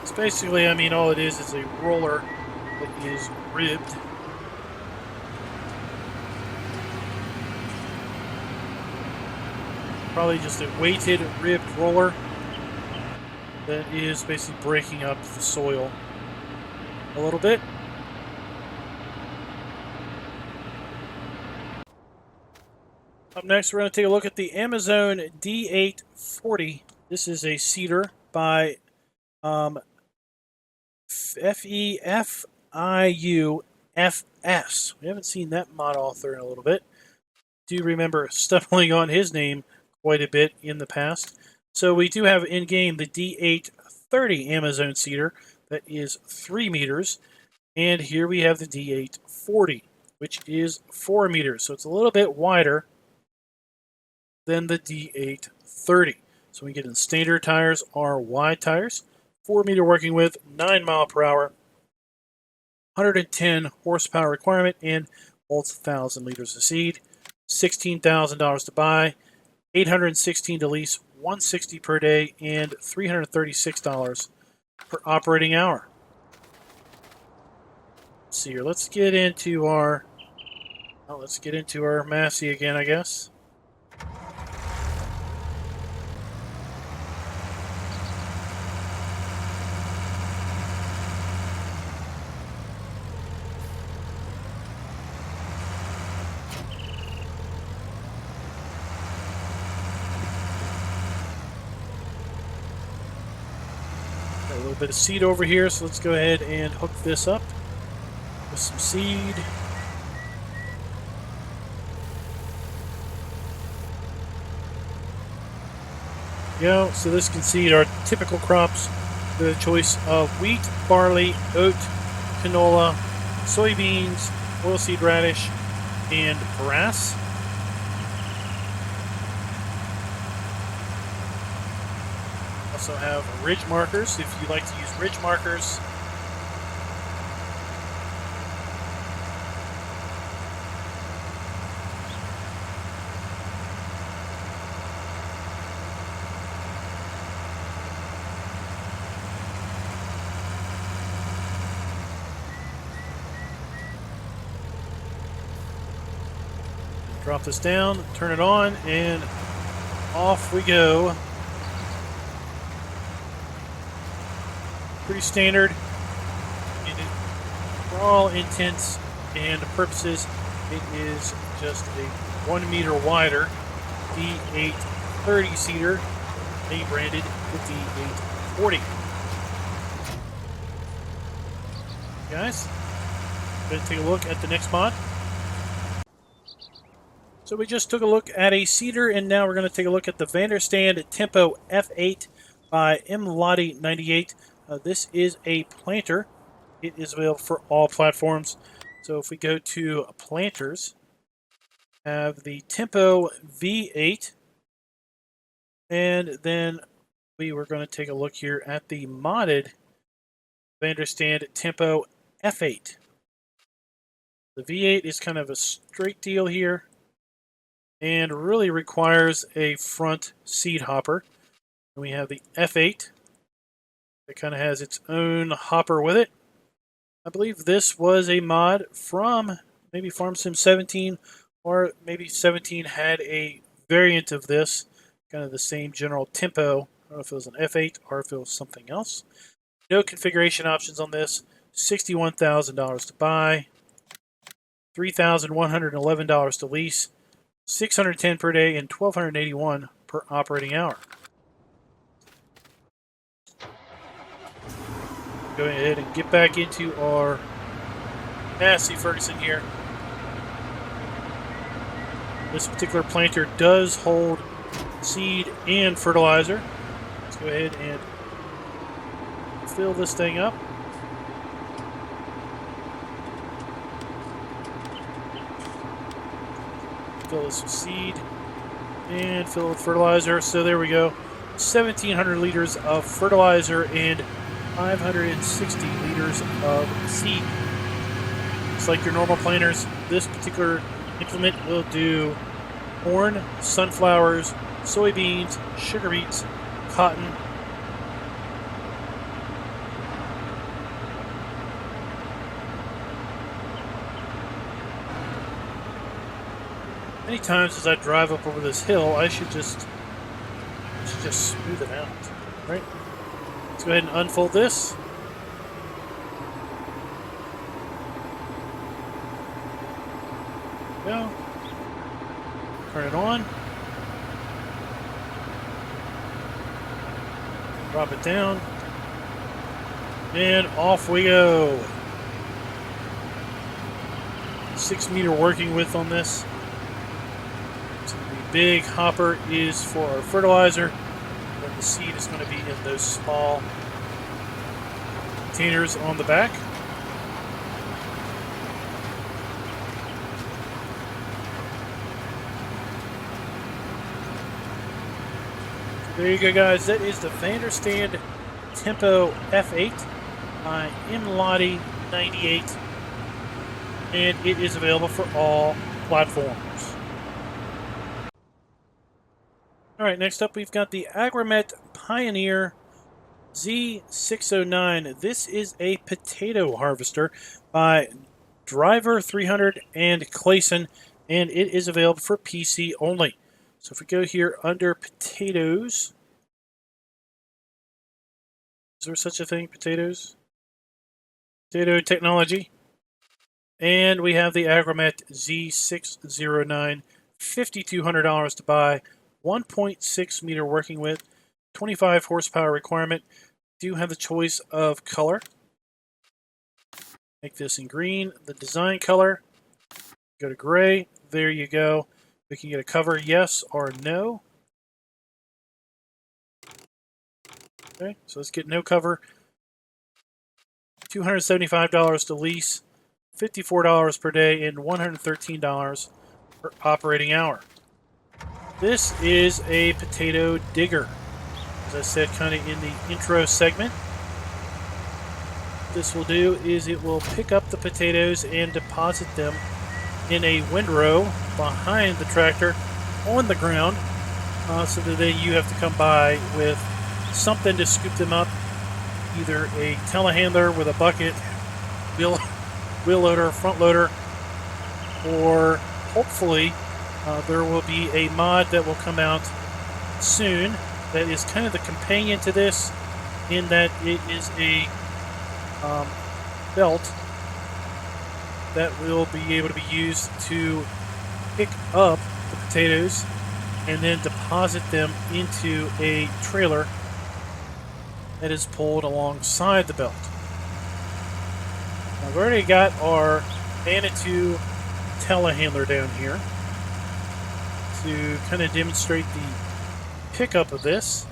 It's basically, I mean, all it is a roller that is ribbed. Probably just a weighted ribbed roller that is basically breaking up the soil a little bit. Up next, we're going to take a look at the Amazon D840. This is a seeder by FEFIU-FS. We haven't seen that mod author in a little bit. Do remember stumbling on his name quite a bit in the past. So we do have in-game the D830 Amazon seeder that is 3 meters. And here we have the D840, which is 4 meters. So it's a little bit wider than the D830. So we get in standard tires are wide tires, 4 meter working width, 9 mile per hour, 110 horsepower requirement, and holds 1,000 liters of seed. $16,000 to buy, $816 to lease, $160 per day, and $336 per operating hour. Let's see here. Let's get into our Massey again, I guess. Got a little bit of seed over here, so let's go ahead and hook this up with some seed. Go. So this can seed our typical crops with a choice of wheat, barley, oat, canola, soybeans, oilseed radish, and grass. Also have ridge markers if you like to use ridge markers. Drop this down, turn it on, and off we go. Pretty standard. For all intents and purposes, it is just a 1 meter wider D830 seeder, name branded the D840. Guys, Going to take a look at the next mod. So we just took a look at a seeder, and now we're going to take a look at the Vaderstad Tempo F8 by Lade 98. This is a planter. It is available for all platforms. So if we go to planters, have the Tempo V8, and then we were going to take a look here at the modded Vaderstad Tempo F8. The V8 is kind of a straight deal here and really requires a front seed hopper. And we have the F8 that kind of has its own hopper with it. I believe this was a mod from maybe Farm Sim 17, or maybe 17 had a variant of this, kind of the same general tempo. I don't know if it was an F8 or if it was something else. No configuration options on this. $61,000 to buy, $3,111 to lease, $610 per day, and $1,281 per operating hour. Go ahead and get back into our Massey Ferguson here. This particular planter does hold seed and fertilizer. Let's go ahead and fill this thing up. Fill this with seed and fill it with fertilizer. So there we go. 1,700 liters of fertilizer and 560 liters of seed. Just like your normal planters, this particular implement will do corn, sunflowers, soybeans, sugar beets, cotton, many times as I drive up over this hill, I should just smooth it out, right? Let's go ahead and unfold this. Go. Turn it on. Drop it down. And off we go. 6 meter working width on this. So the big hopper is for our fertilizer. And the seed is going to be in those small containers on the back. There you go, guys. That is the Vaderstad Tempo F8 by Lade 98, and it is available for all platforms. All right, next up we've got the Agromet-Pionier Z609. This is a potato harvester by Driver 300 and Clayson, and it is available for PC only. So if we go here under potatoes, is there such a thing, potatoes? Potato technology. And we have the Agromet Z609, $5,200 to buy, 1.6 meter working width, 25 horsepower requirement. Do have the choice of color. Make this in green, the design color. Go to gray, there you go. We can get a cover, yes or no. Okay, so let's get no cover. $275 to lease, $54 per day, and $113 per operating hour. This is a potato digger. As I said, kind of in the intro segment. What this will do is it will pick up the potatoes and deposit them in a windrow behind the tractor on the ground, so that then you have to come by with something to scoop them up, either a telehandler with a bucket, wheel loader, front loader, or hopefully there will be a mod that will come out soon that is kind of the companion to this, in that it is a belt that will be able to be used to pick up the potatoes and then deposit them into a trailer that is pulled alongside the belt. Now, we've already got our Manitou telehandler down here to kind of demonstrate the pickup of this.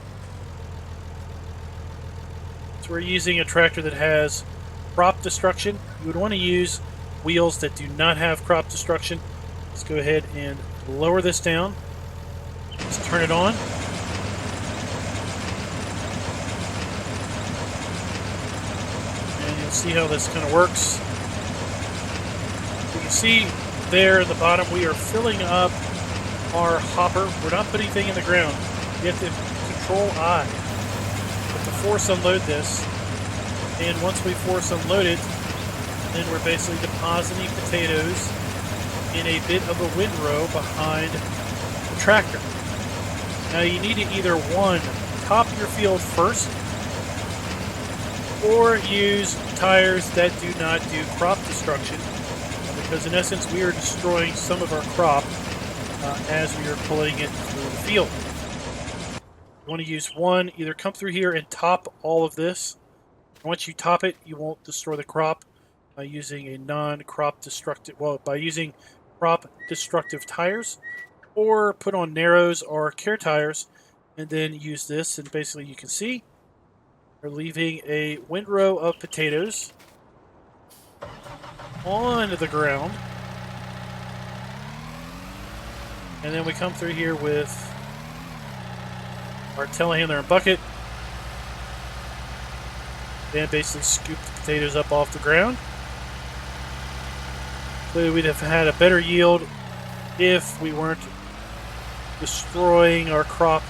So we're using a tractor that has crop destruction. You would want to use wheels that do not have crop destruction. Let's go ahead and lower this down. Let's turn it on. And you'll see how this kind of works. You can see there at the bottom we are filling up our hopper. We're not putting anything in the ground. You have to control I. You have to force unload this. And once we force unload it, then we're basically depositing potatoes in a bit of a windrow behind the tractor. Now you need to either, one, top your field first, or use tires that do not do crop destruction, because in essence we are destroying some of our crop as we are pulling it through the field. You want to use one, either come through here and top all of this. Once you top it, you won't destroy the crop by using a non-crop destructive, by using crop destructive tires, or put on narrows or care tires and then use this. And basically you can see we're leaving a windrow of potatoes on the ground. And then we come through here with our telehandler and bucket. Then basically scoop the potatoes up off the ground. Clearly we'd have had a better yield if we weren't destroying our crop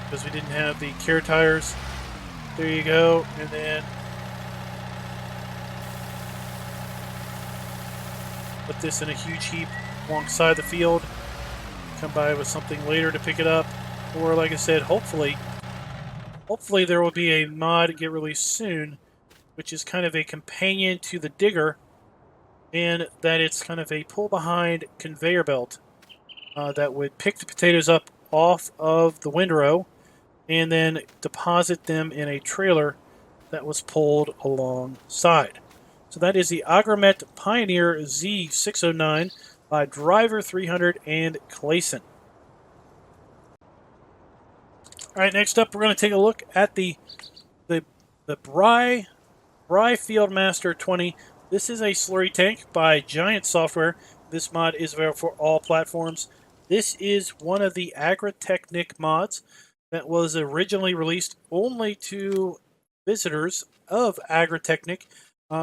because we didn't have the care tires. There you go. And then put this in a huge heap alongside the field. Come by with something later to pick it up. Or like I said, hopefully there will be a mod get released soon, which is kind of a companion to the digger, and that it's kind of a pull-behind conveyor belt that would pick the potatoes up off of the windrow and then deposit them in a trailer that was pulled alongside. So that is the Agromet-Pionier Z609 by Driver 300 and Clayson. All right, next up, we're going to take a look at the Briri Fieldmaster 20. This is a slurry tank by Giant Software. This mod is available for all platforms. This is one of the Agritechnic mods that was originally released only to visitors of Agritechnic.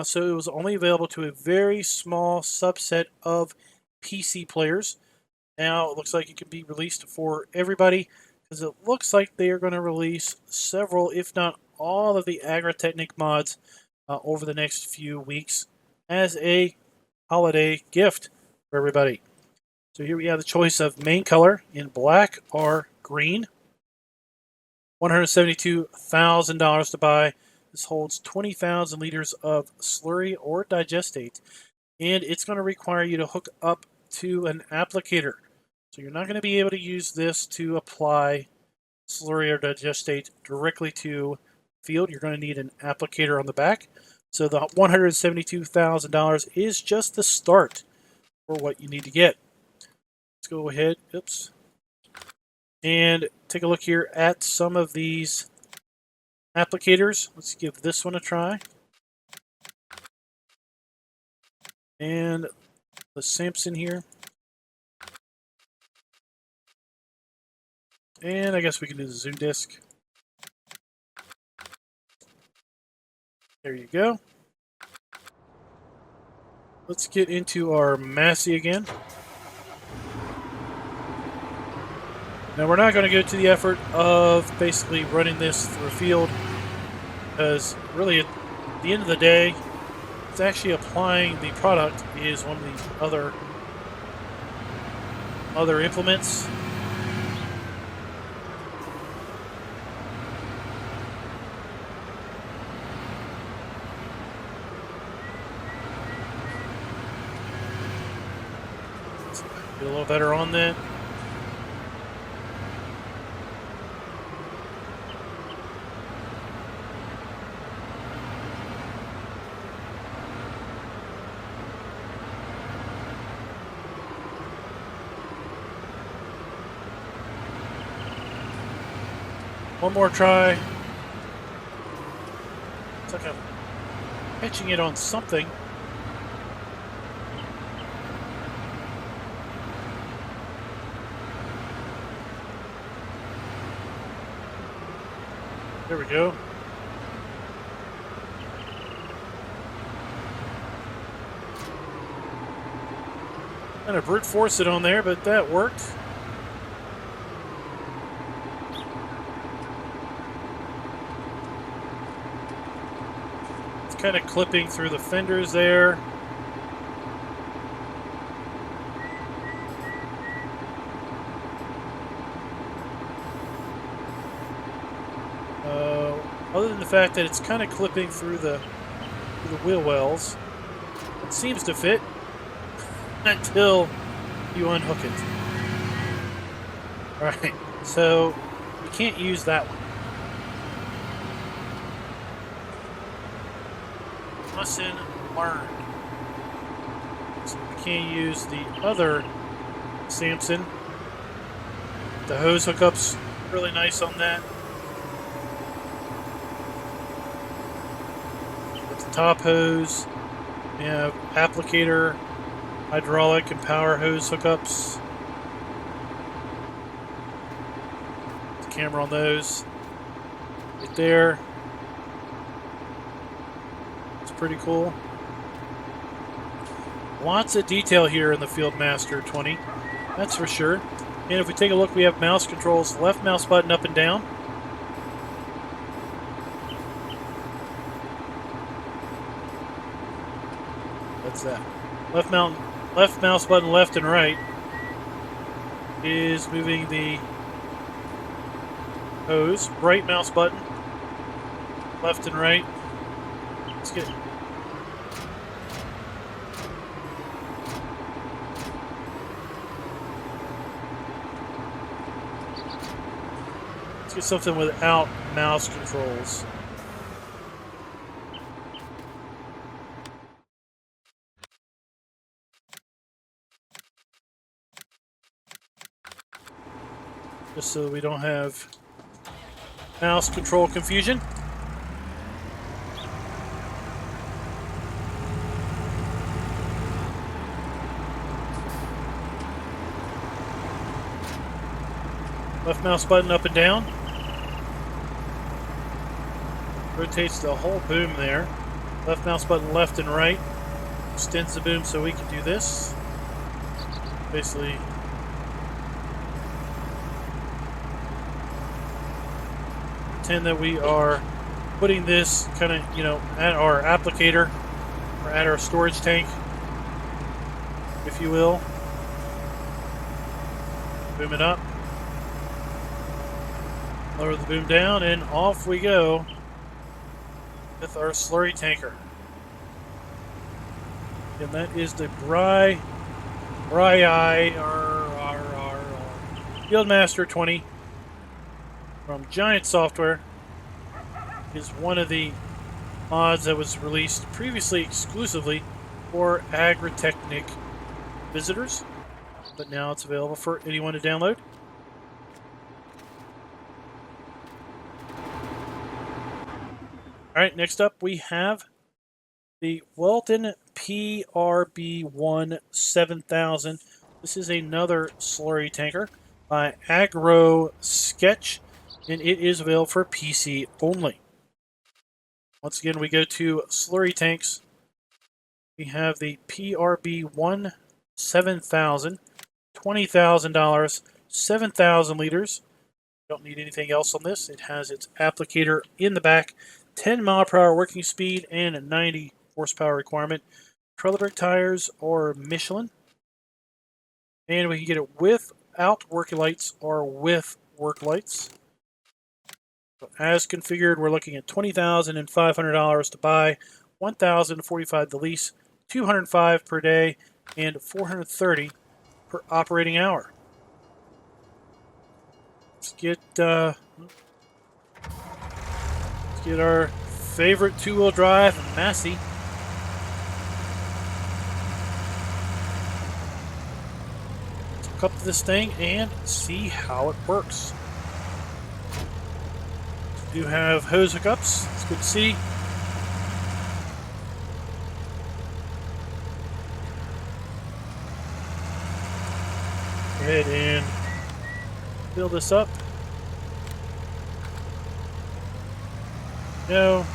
So it was only available to a very small subset of PC players. Now it looks like it can be released for everybody, because it looks like they are going to release several, if not all, of the Agritechnic mods over the next few weeks as a holiday gift for everybody. So here we have the choice of main color in black or green. $172,000 to buy. This holds 20,000 liters of slurry or digestate, and it's going to require you to hook up to an applicator. So you're not going to be able to use this to apply slurry or digestate directly to field. You're going to need an applicator on the back. So the $172,000 is just the start for what you need to get. Let's go ahead, and take a look here at some of these applicators. Let's give this one a try. And the Samson here. And I guess we can do the zoom disc. There you go. Let's get into our Massey again. Now we're not going to go to the effort of basically running this through a field, because really at the end of the day, it's actually applying the product is one of the other implements. Get a little better on that. One more try. It's like I'm catching it on something. There we go. Kind of brute force it on there, but that worked. It's kind of clipping through the fenders there. Other than the fact that it's kind of clipping through the wheel wells, it seems to fit until you unhook it. Alright, so you can't use that one. Lesson learned. So we can't use the other Samson. The hose hookup's really nice on that. Top hose, we have applicator, hydraulic and power hose hookups. There's a camera on those. Right there. It's pretty cool. Lots of detail here in the Fieldmaster 20, that's for sure. And if we take a look, we have mouse controls, left mouse button up and down. What's that? Left mouse button left and right is moving the hose. Right mouse button left and right. Let's get something without mouse controls. Just so we don't have mouse control confusion. Left mouse button up and down. Rotates the whole boom there. Left mouse button left and right. Extends the boom so we can do this. Basically, pretend that we are putting this kind of, at our applicator or at our storage tank, if you will. Boom it up. Lower the boom down, and off we go with our slurry tanker. And that is the Briri Fieldmaster 20 from Giant Software. Is one of the mods that was released previously exclusively for Agritechnic visitors, but now it's available for anyone to download. Alright, next up we have the Wielton PRB 7000. This is another slurry tanker by Agromet, and it is available for PC only. Once again, we go to slurry tanks. We have the PRB 7000, $20,000, 7,000 liters. Don't need anything else on this. It has its applicator in the back, 10 mile per hour working speed, and a 90 horsepower requirement. Trailer brake tires or Michelin. And we can get it without work lights or with work lights. So as configured, we're looking at $20,500 to buy, $1,045 to lease, $205 per day, and $430 per operating hour. Let's get our favorite two-wheel drive Massey. Let's hook up to this thing and see how it works. do have hose hookups. It's good to see. Go ahead and fill this up. No.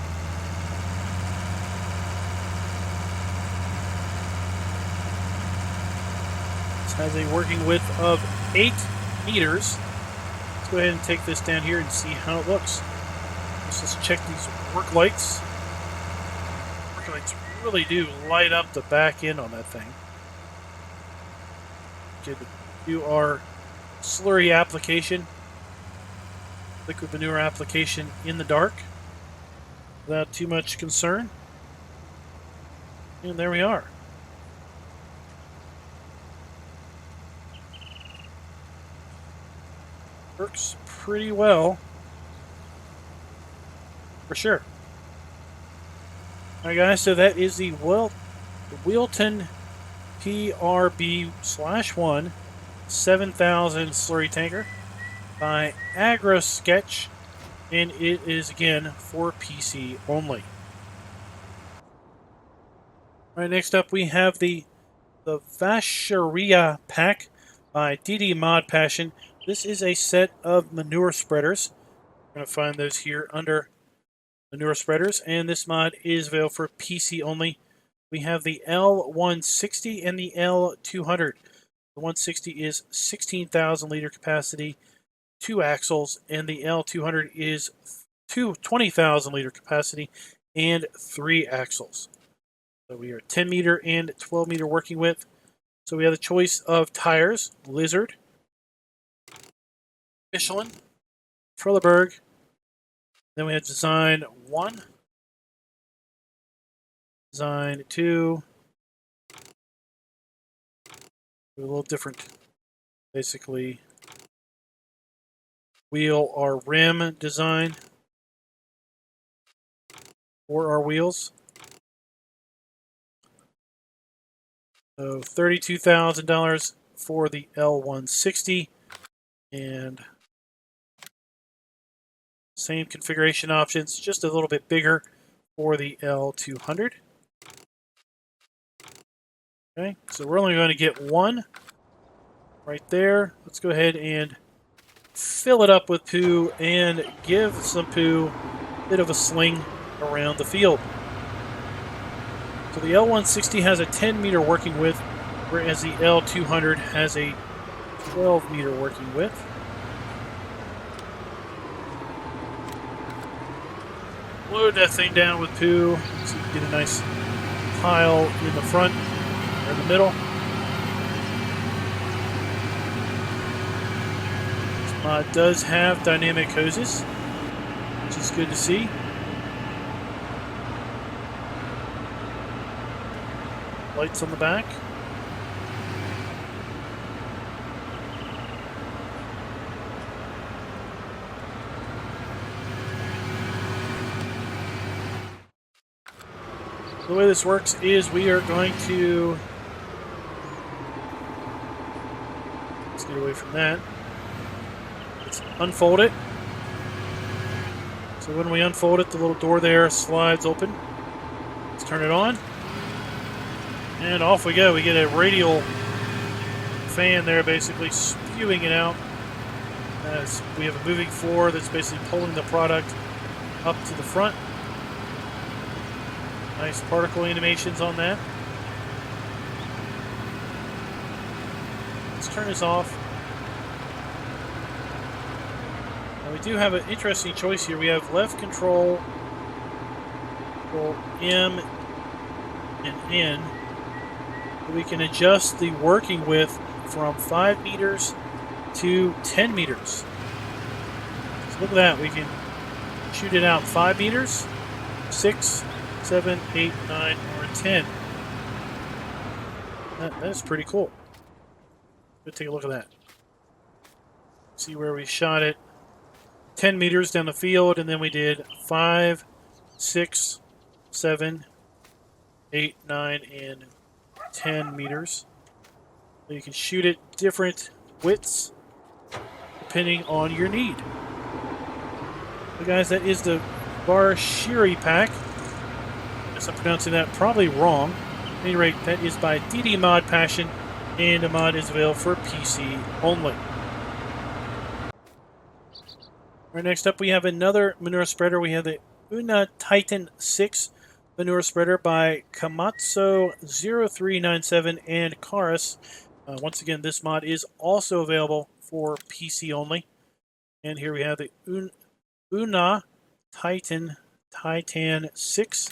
This has a working width of 8 meters. Let's go ahead and take this down here and see how it looks. Let's just check these work lights. Work lights really do light up the back end on that thing. We could do our slurry application, liquid manure application in the dark without too much concern. And there we are. Works pretty well, for sure. Alright guys, so that is the Wielton PRB/1 7000 slurry tanker by Agromet, and it is again for PC only. Alright, next up we have the Vaschieri Pack by DD Mod Passion. This is a set of manure spreaders. We're going to find those here under manure spreaders, and this mod is available for PC only. We have the L160 and the L200. The 160 is 16,000 liter capacity, 2 axles, and the L200 is 20,000 liter capacity and 3 axles. So we are 10 meter and 12 meter working width. So we have the choice of tires: Lizard, Michelin, Trelleborg. Then we have design 1, design 2. A little different, basically. Wheel or rim design for our wheels. So $32,000 for the L160, and same configuration options, just a little bit bigger for the L200. Okay, so we're only going to get one right there. Let's go ahead and fill it up with poo and give some poo a bit of a sling around the field. So the L160 has a 10 meter working width, whereas the L200 has a 12 meter working width. Load that thing down with poo so you can get a nice pile in the front or in the middle. This mod does have dynamic hoses, which is good to see. Lights on the back. The way this works is we are going to, let's get away from that. Let's unfold it. So when we unfold it, the little door there slides open. Let's turn it on. And off we go. We get a radial fan there basically spewing it out as we have a moving floor that's basically pulling the product up to the front. Nice particle animations on that. Let's turn this off. Now we do have an interesting choice here. We have left control M and N. We can adjust the working width from 5 meters to 10 meters. So look at that. We can shoot it out 5 meters, 6, 7, 8, 9, or 10. That is pretty cool. Let's take a look at that. See where we shot it. 10 meters down the field, and then we did 5, 6, 7, 8, 9, and 10 meters. So you can shoot it different widths depending on your need. So guys, that is the Vaschieri Pack. Guess I'm pronouncing that probably wrong. At any rate, that is by DD Mod Passion, and the mod is available for PC only. Alright, next up we have another manure spreader. We have the Unia Titan 6 manure spreader by Komatsu 0397 and Karis. Once again, this mod is also available for PC only. And here we have the Unia Titan 6,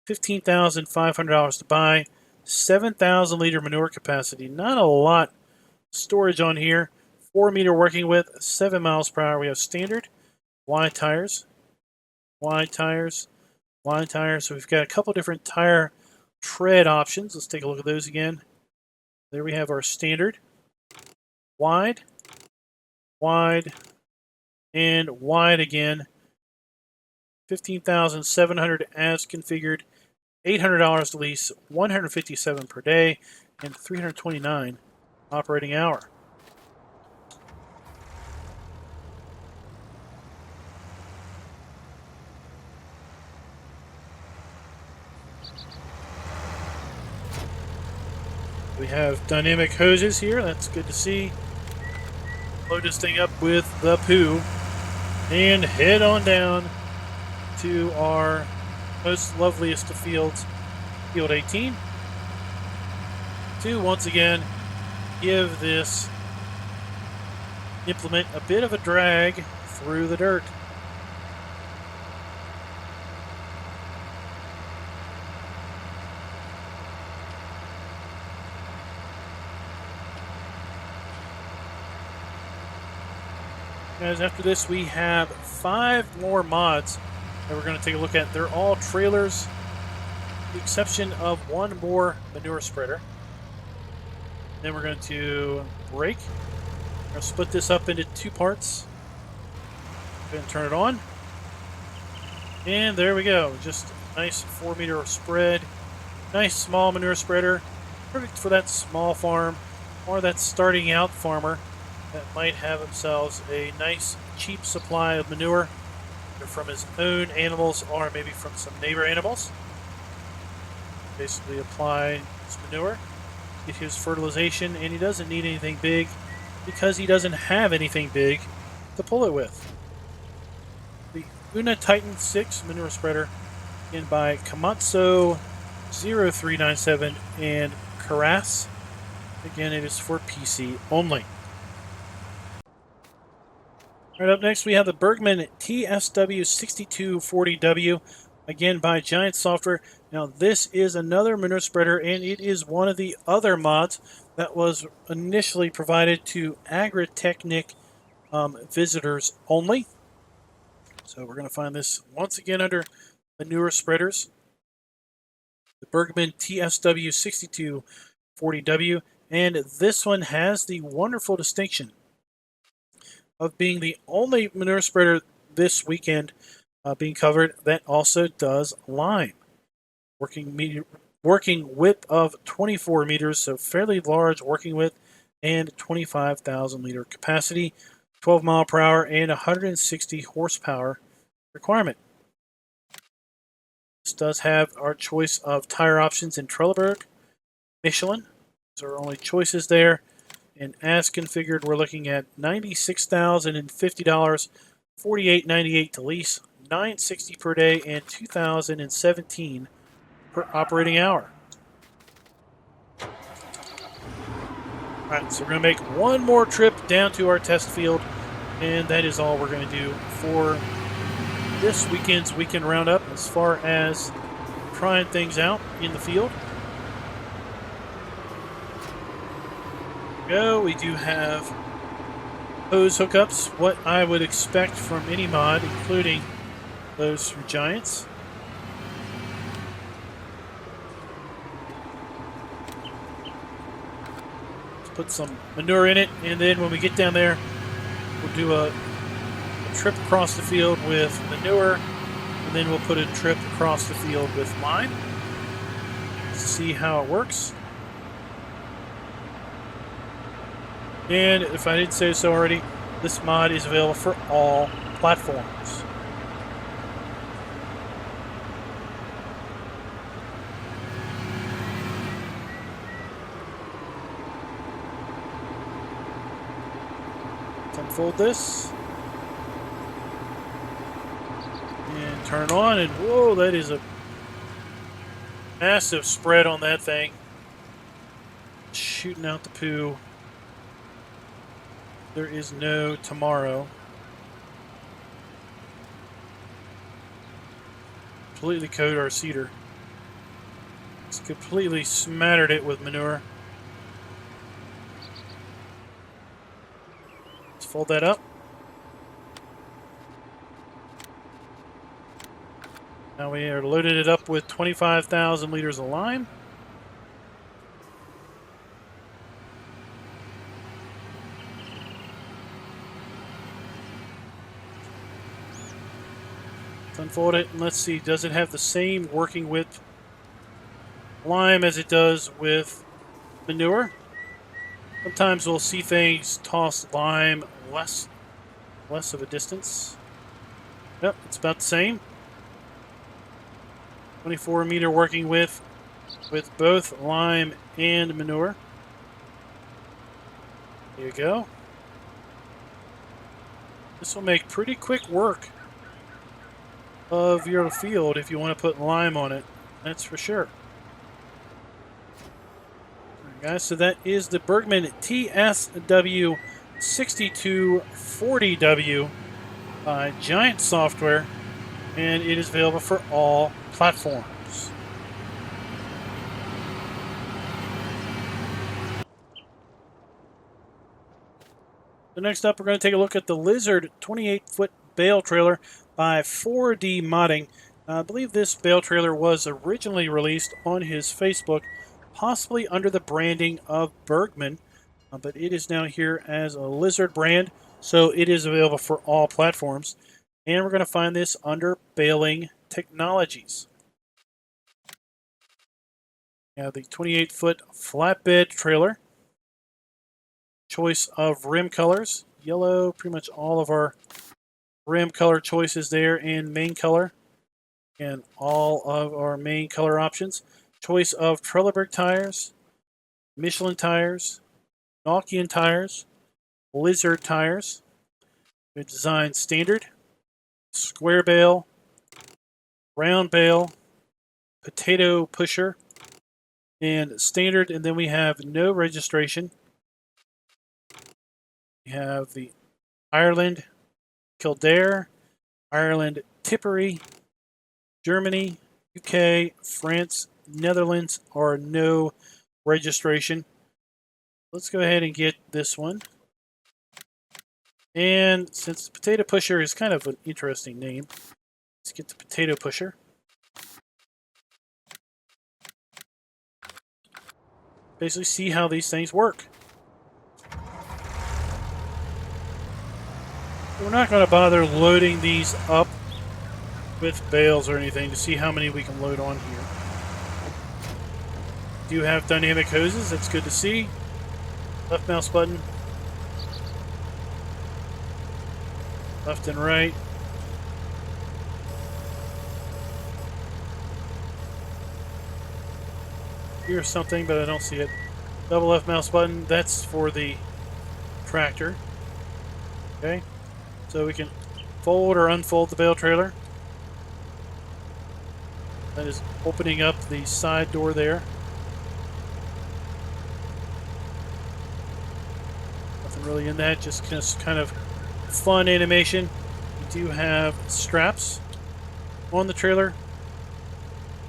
$15,500 to buy, 7,000 liter manure capacity. Not a lot storage on here. 4-meter working width, 7 miles per hour. We have standard, wide tires, wide tires, wide tires. So we've got a couple different tire tread options. Let's take a look at those again. There we have our standard, wide, wide, and wide again. 15,700 as configured, $800 to lease, 157 per day, and 329 operating hour. We have dynamic hoses here. That's good to see. Load this thing up with the poo and head on down to our most loveliest of fields, Field 18, to once again give this implement a bit of a drag through the dirt. Guys, after this we have 5 more mods that we're going to take a look at. They're all trailers, with the exception of one more manure spreader. Then we're going to brake. We're going to split this up into 2 parts. Go ahead and turn it on. And there we go. Just a nice 4-meter spread. Nice small manure spreader. Perfect for that small farm or that starting out farmer that might have themselves a nice cheap supply of manure, either from his own animals or maybe from some neighbor animals. Basically apply his manure, get his fertilization, and he doesn't need anything big because he doesn't have anything big to pull it with. The Unia Titan 6 manure spreader, again by Komatsu 0397 and Karas. Again, it is for PC only. Right, up next we have the Bergmann TSW 6240W, again by Giant Software. Now this is another manure spreader, and it is one of the other mods that was initially provided to Agritechnic visitors only. So we're going to find this once again under manure spreaders. The Bergmann TSW 6240W, and this one has the wonderful distinction of being the only manure spreader this weekend being covered that also does lime. Working width of 24 meters, so fairly large working width, and 25,000 liter capacity, 12 mile per hour, and 160 horsepower requirement. This does have our choice of tire options in Trelleborg, Michelin. Those are our only choices there. And as configured, we're looking at $96,050, $48.98 to lease, $960 per day, and $2,017 per operating hour. Alright, so we're going to make one more trip down to our test field, and that is all we're going to do for this weekend's weekend roundup as far as trying things out in the field. We do have hose hookups, what I would expect from any mod, including those from Giants. Let's put some manure in it, and then when we get down there, we'll do a trip across the field with manure, and then we'll put a trip across the field with lime. Let's see how it works. And if I didn't say so already, this mod is available for all platforms. unfold this. And turn it on, and whoa, that is a massive spread on that thing. Shooting out the poo. There is no tomorrow. Completely coated our cedar. It's completely smattered it with manure. Let's fold that up. Now we are loaded it up with 25,000 liters of lime. Let's unfold it and let's see, does it have the same working with lime as it does with manure? Sometimes we'll see things toss lime less of a distance. Yep, it's about the same. 24 meter working with both lime and manure. There you go. This will make pretty quick work of your field if you want to put lime on it. That's for sure. Alright guys, so that is the Bergmann TSW 6240W Giant software, and it is available for all platforms. So next up, we're going to take a look at the Lizard 28-foot bale trailer by 4D Modding. I believe this bale trailer was originally released on his Facebook, possibly under the branding of Bergmann, but it is now here as a Lizard brand, so it is available for all platforms. And we're going to find this under Baling Technologies. We have the 28-foot flatbed trailer. Choice of rim colors. Yellow, pretty much all of our rim color choices there, and main color. And all of our main color options. Choice of Trelleborg tires, Michelin tires, Nokian tires, Lizard tires. We designed standard, square bale, round bale, potato pusher, and standard, and then we have no registration. We have the Ireland Kildare, Ireland Tipperary, Germany, UK, France, Netherlands are no registration. Let's go ahead and get this one. And since the potato pusher is kind of an interesting name, let's get the potato pusher. Basically see how these things work. We're not going to bother loading these up with bales or anything to see how many we can load on here. Do have dynamic hoses, that's good to see. Left mouse button. Left and right. Here's something, but I don't see it. Double left mouse button, that's for the tractor. Okay, so we can fold or unfold the bale trailer. That is opening up the side door there. Nothing really in that, just kind of fun animation. We do have straps on the trailer,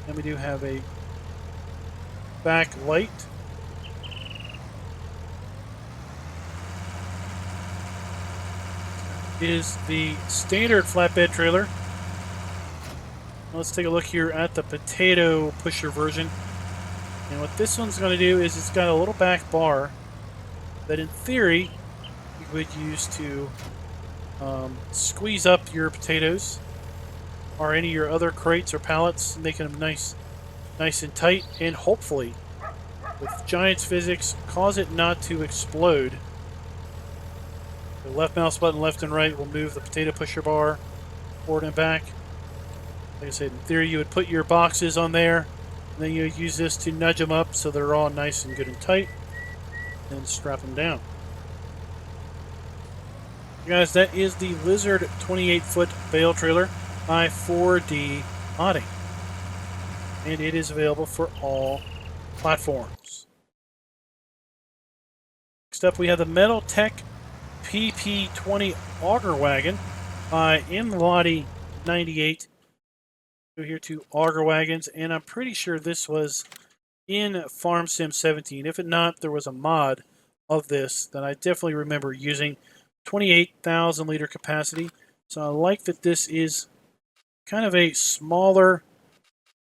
and we do have a back light. Is the standard flatbed trailer. Let's take a look here at the potato pusher version. And what this one's going to do is it's got a little back bar that in theory you would use to squeeze up your potatoes or any of your other crates or pallets, making them nice and tight, and hopefully with Giant's physics cause it not to explode. The left mouse button left and right will move the potato pusher bar forward and back. Like I said, in theory you would put your boxes on there, and then you would use this to nudge them up so they're all nice and good and tight, and strap them down. Guys, that is the Lizard 28-foot Bale trailer by 4D Modding. And it is available for all platforms. Next up, we have the Metaltech PP20 Auger Wagon by Lade 98. Go here to Auger Wagons, and I'm pretty sure this was in Farm Sim 17. If not, there was a mod of this that I definitely remember using. 28,000 liter capacity. So I like that this is kind of a smaller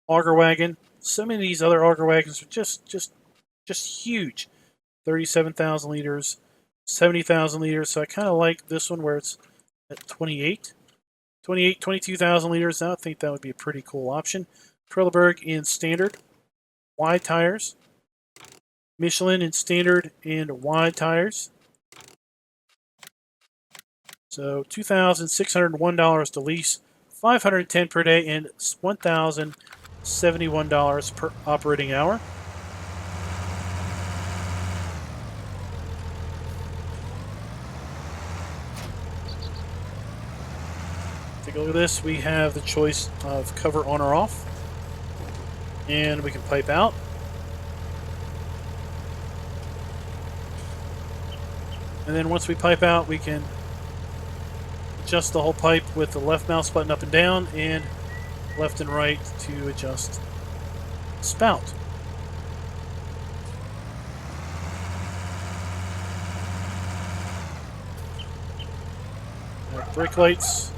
auger wagon. Some of these other auger wagons are just huge. 37,000 liters, 70,000 liters. So I kind of like this one where it's at 22,000 liters. I think that would be a pretty cool option. Trelleborg in standard, wide tires. Michelin in standard and wide tires. So $2,601 to lease, $510 per day, and $1,071 per operating hour. Take a look at this. We have the choice of cover on or off, and we can pipe out. And then once we pipe out, we can adjust the whole pipe with the left mouse button up and down and left and right to adjust the spout. Brake lights,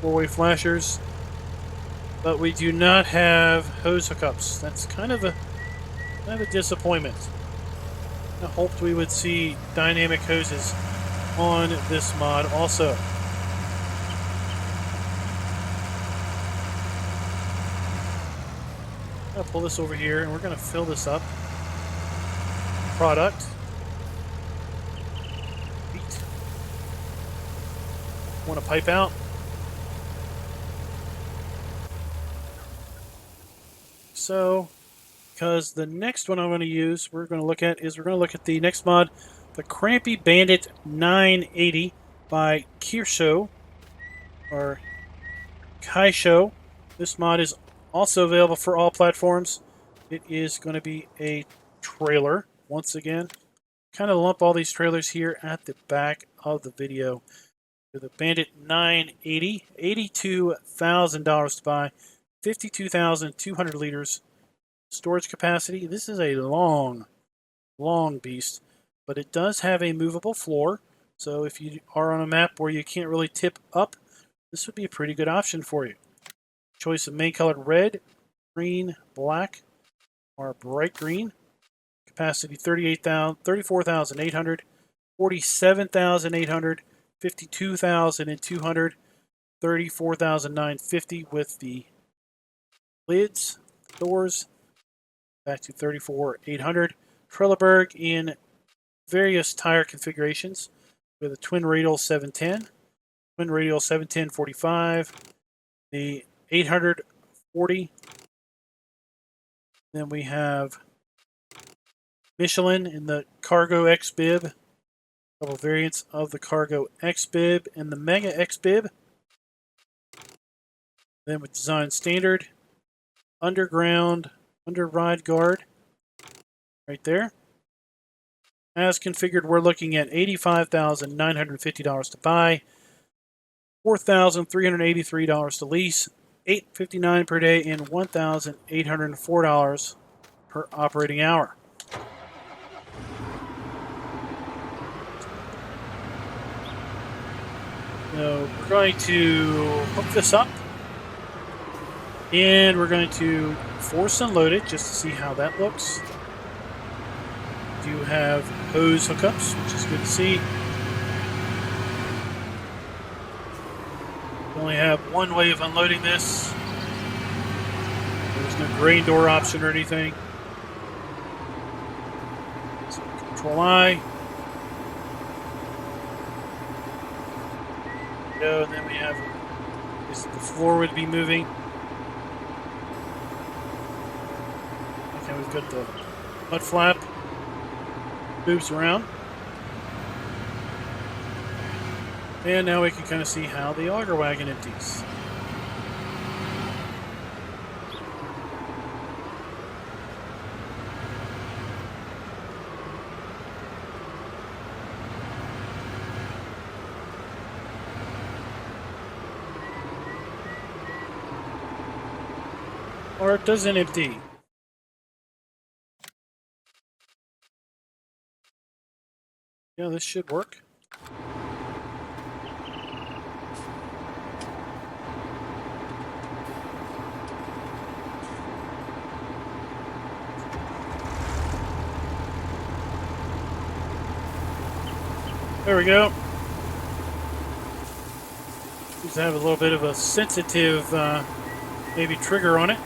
four-way flashers, but we do not have hose hookups. That's kind of a disappointment. I hoped we would see dynamic hoses on this mod also. I'm going to pull this over here and we're going to fill this up. Product. Heat. Want to pipe out. So, because the next one I'm going to use, we're going to look at the next mod, the Krampe Bandit 980 by Kirsho, or Kaisho. This mod is also available for all platforms. It is going to be a trailer. Once again, kind of lump all these trailers here at the back of the video. The Bandit 980, $82,000 to buy, 52,200 liters storage capacity. This is a long beast, but it does have a movable floor. So if you are on a map where you can't really tip up, this would be a pretty good option for you. Choice of main colored red, green, black, or bright green. Capacity 34,800, 47,800, 52,200, 34,950 with the lids, doors, back to 34,800. Trelleborg in various tire configurations with a twin radial 710, twin radial 710-45, the 840. Then we have Michelin in the Cargo X bib, a couple variants of the Cargo X bib and the Mega X bib. Then with design standard, underground, under ride guard, right there. As configured, we're looking at $85,950 to buy, $4,383 to lease, $859 per day, and $1,804 per operating hour. So we're going to hook this up, and we're going to force unload it just to see how that looks. We do have hose hookups, which is good to see. We only have one way of unloading this. There's no grain door option or anything. So Control I. Go, and then we have the floor would be moving. Okay, we've got the mud flap. Moves around. And now we can kind of see how the auger wagon empties. Or it doesn't empty. Yeah, this should work. There we go. Seems to have a little bit of a sensitive, maybe trigger on it.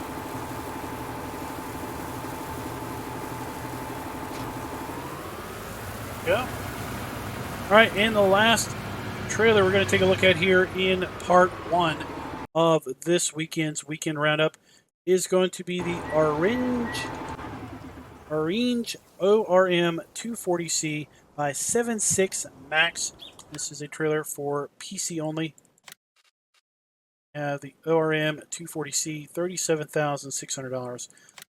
Go. All right, and the last trailer we're going to take a look at here in part 1 of this weekend's weekend roundup is going to be the Orenge ORM 240C by 76 Max. This is a trailer for PC only. The ORM 240C, $37,600,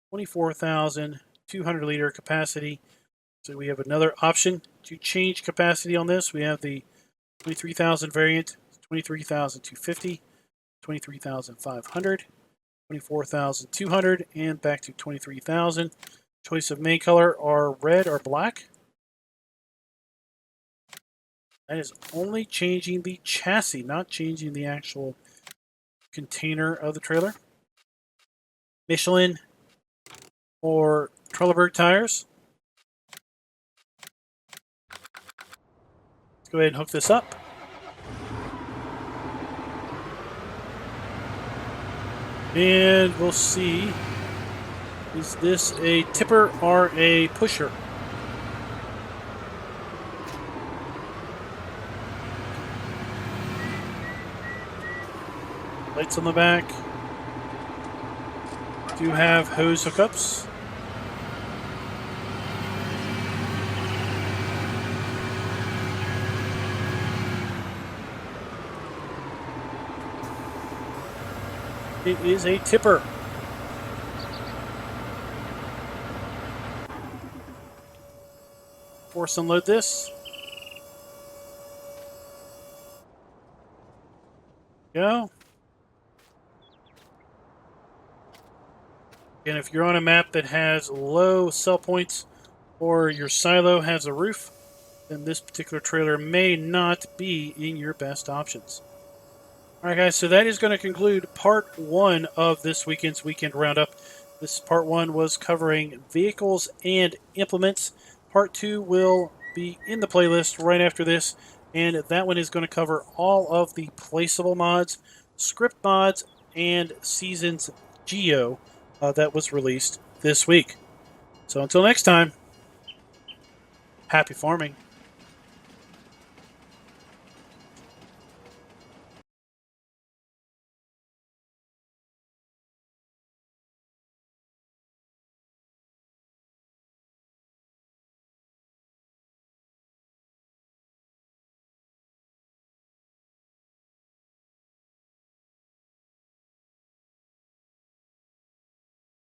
24,200 liter capacity. So we have another option to change capacity on this. We have the 23,000 variant, 23,250, 23,500, 24,200, and back to 23,000. Choice of main color are red or black. That is only changing the chassis, not changing the actual container of the trailer. Michelin or Trelleborg tires. Let's go ahead and hook this up. And we'll see, is this a tipper or a pusher? Lights on the back. Do have hose hookups. It is a tipper. Force unload this. Go. And if you're on a map that has low sell points or your silo has a roof, then this particular trailer may not be in your best options. Alright guys, so that is going to conclude part 1 of this weekend's weekend roundup. This part 1 was covering vehicles and implements. Part 2 will be in the playlist right after this, and that one is going to cover all of the placeable mods, script mods, and Seasons Geo that was released this week. So until next time, happy farming.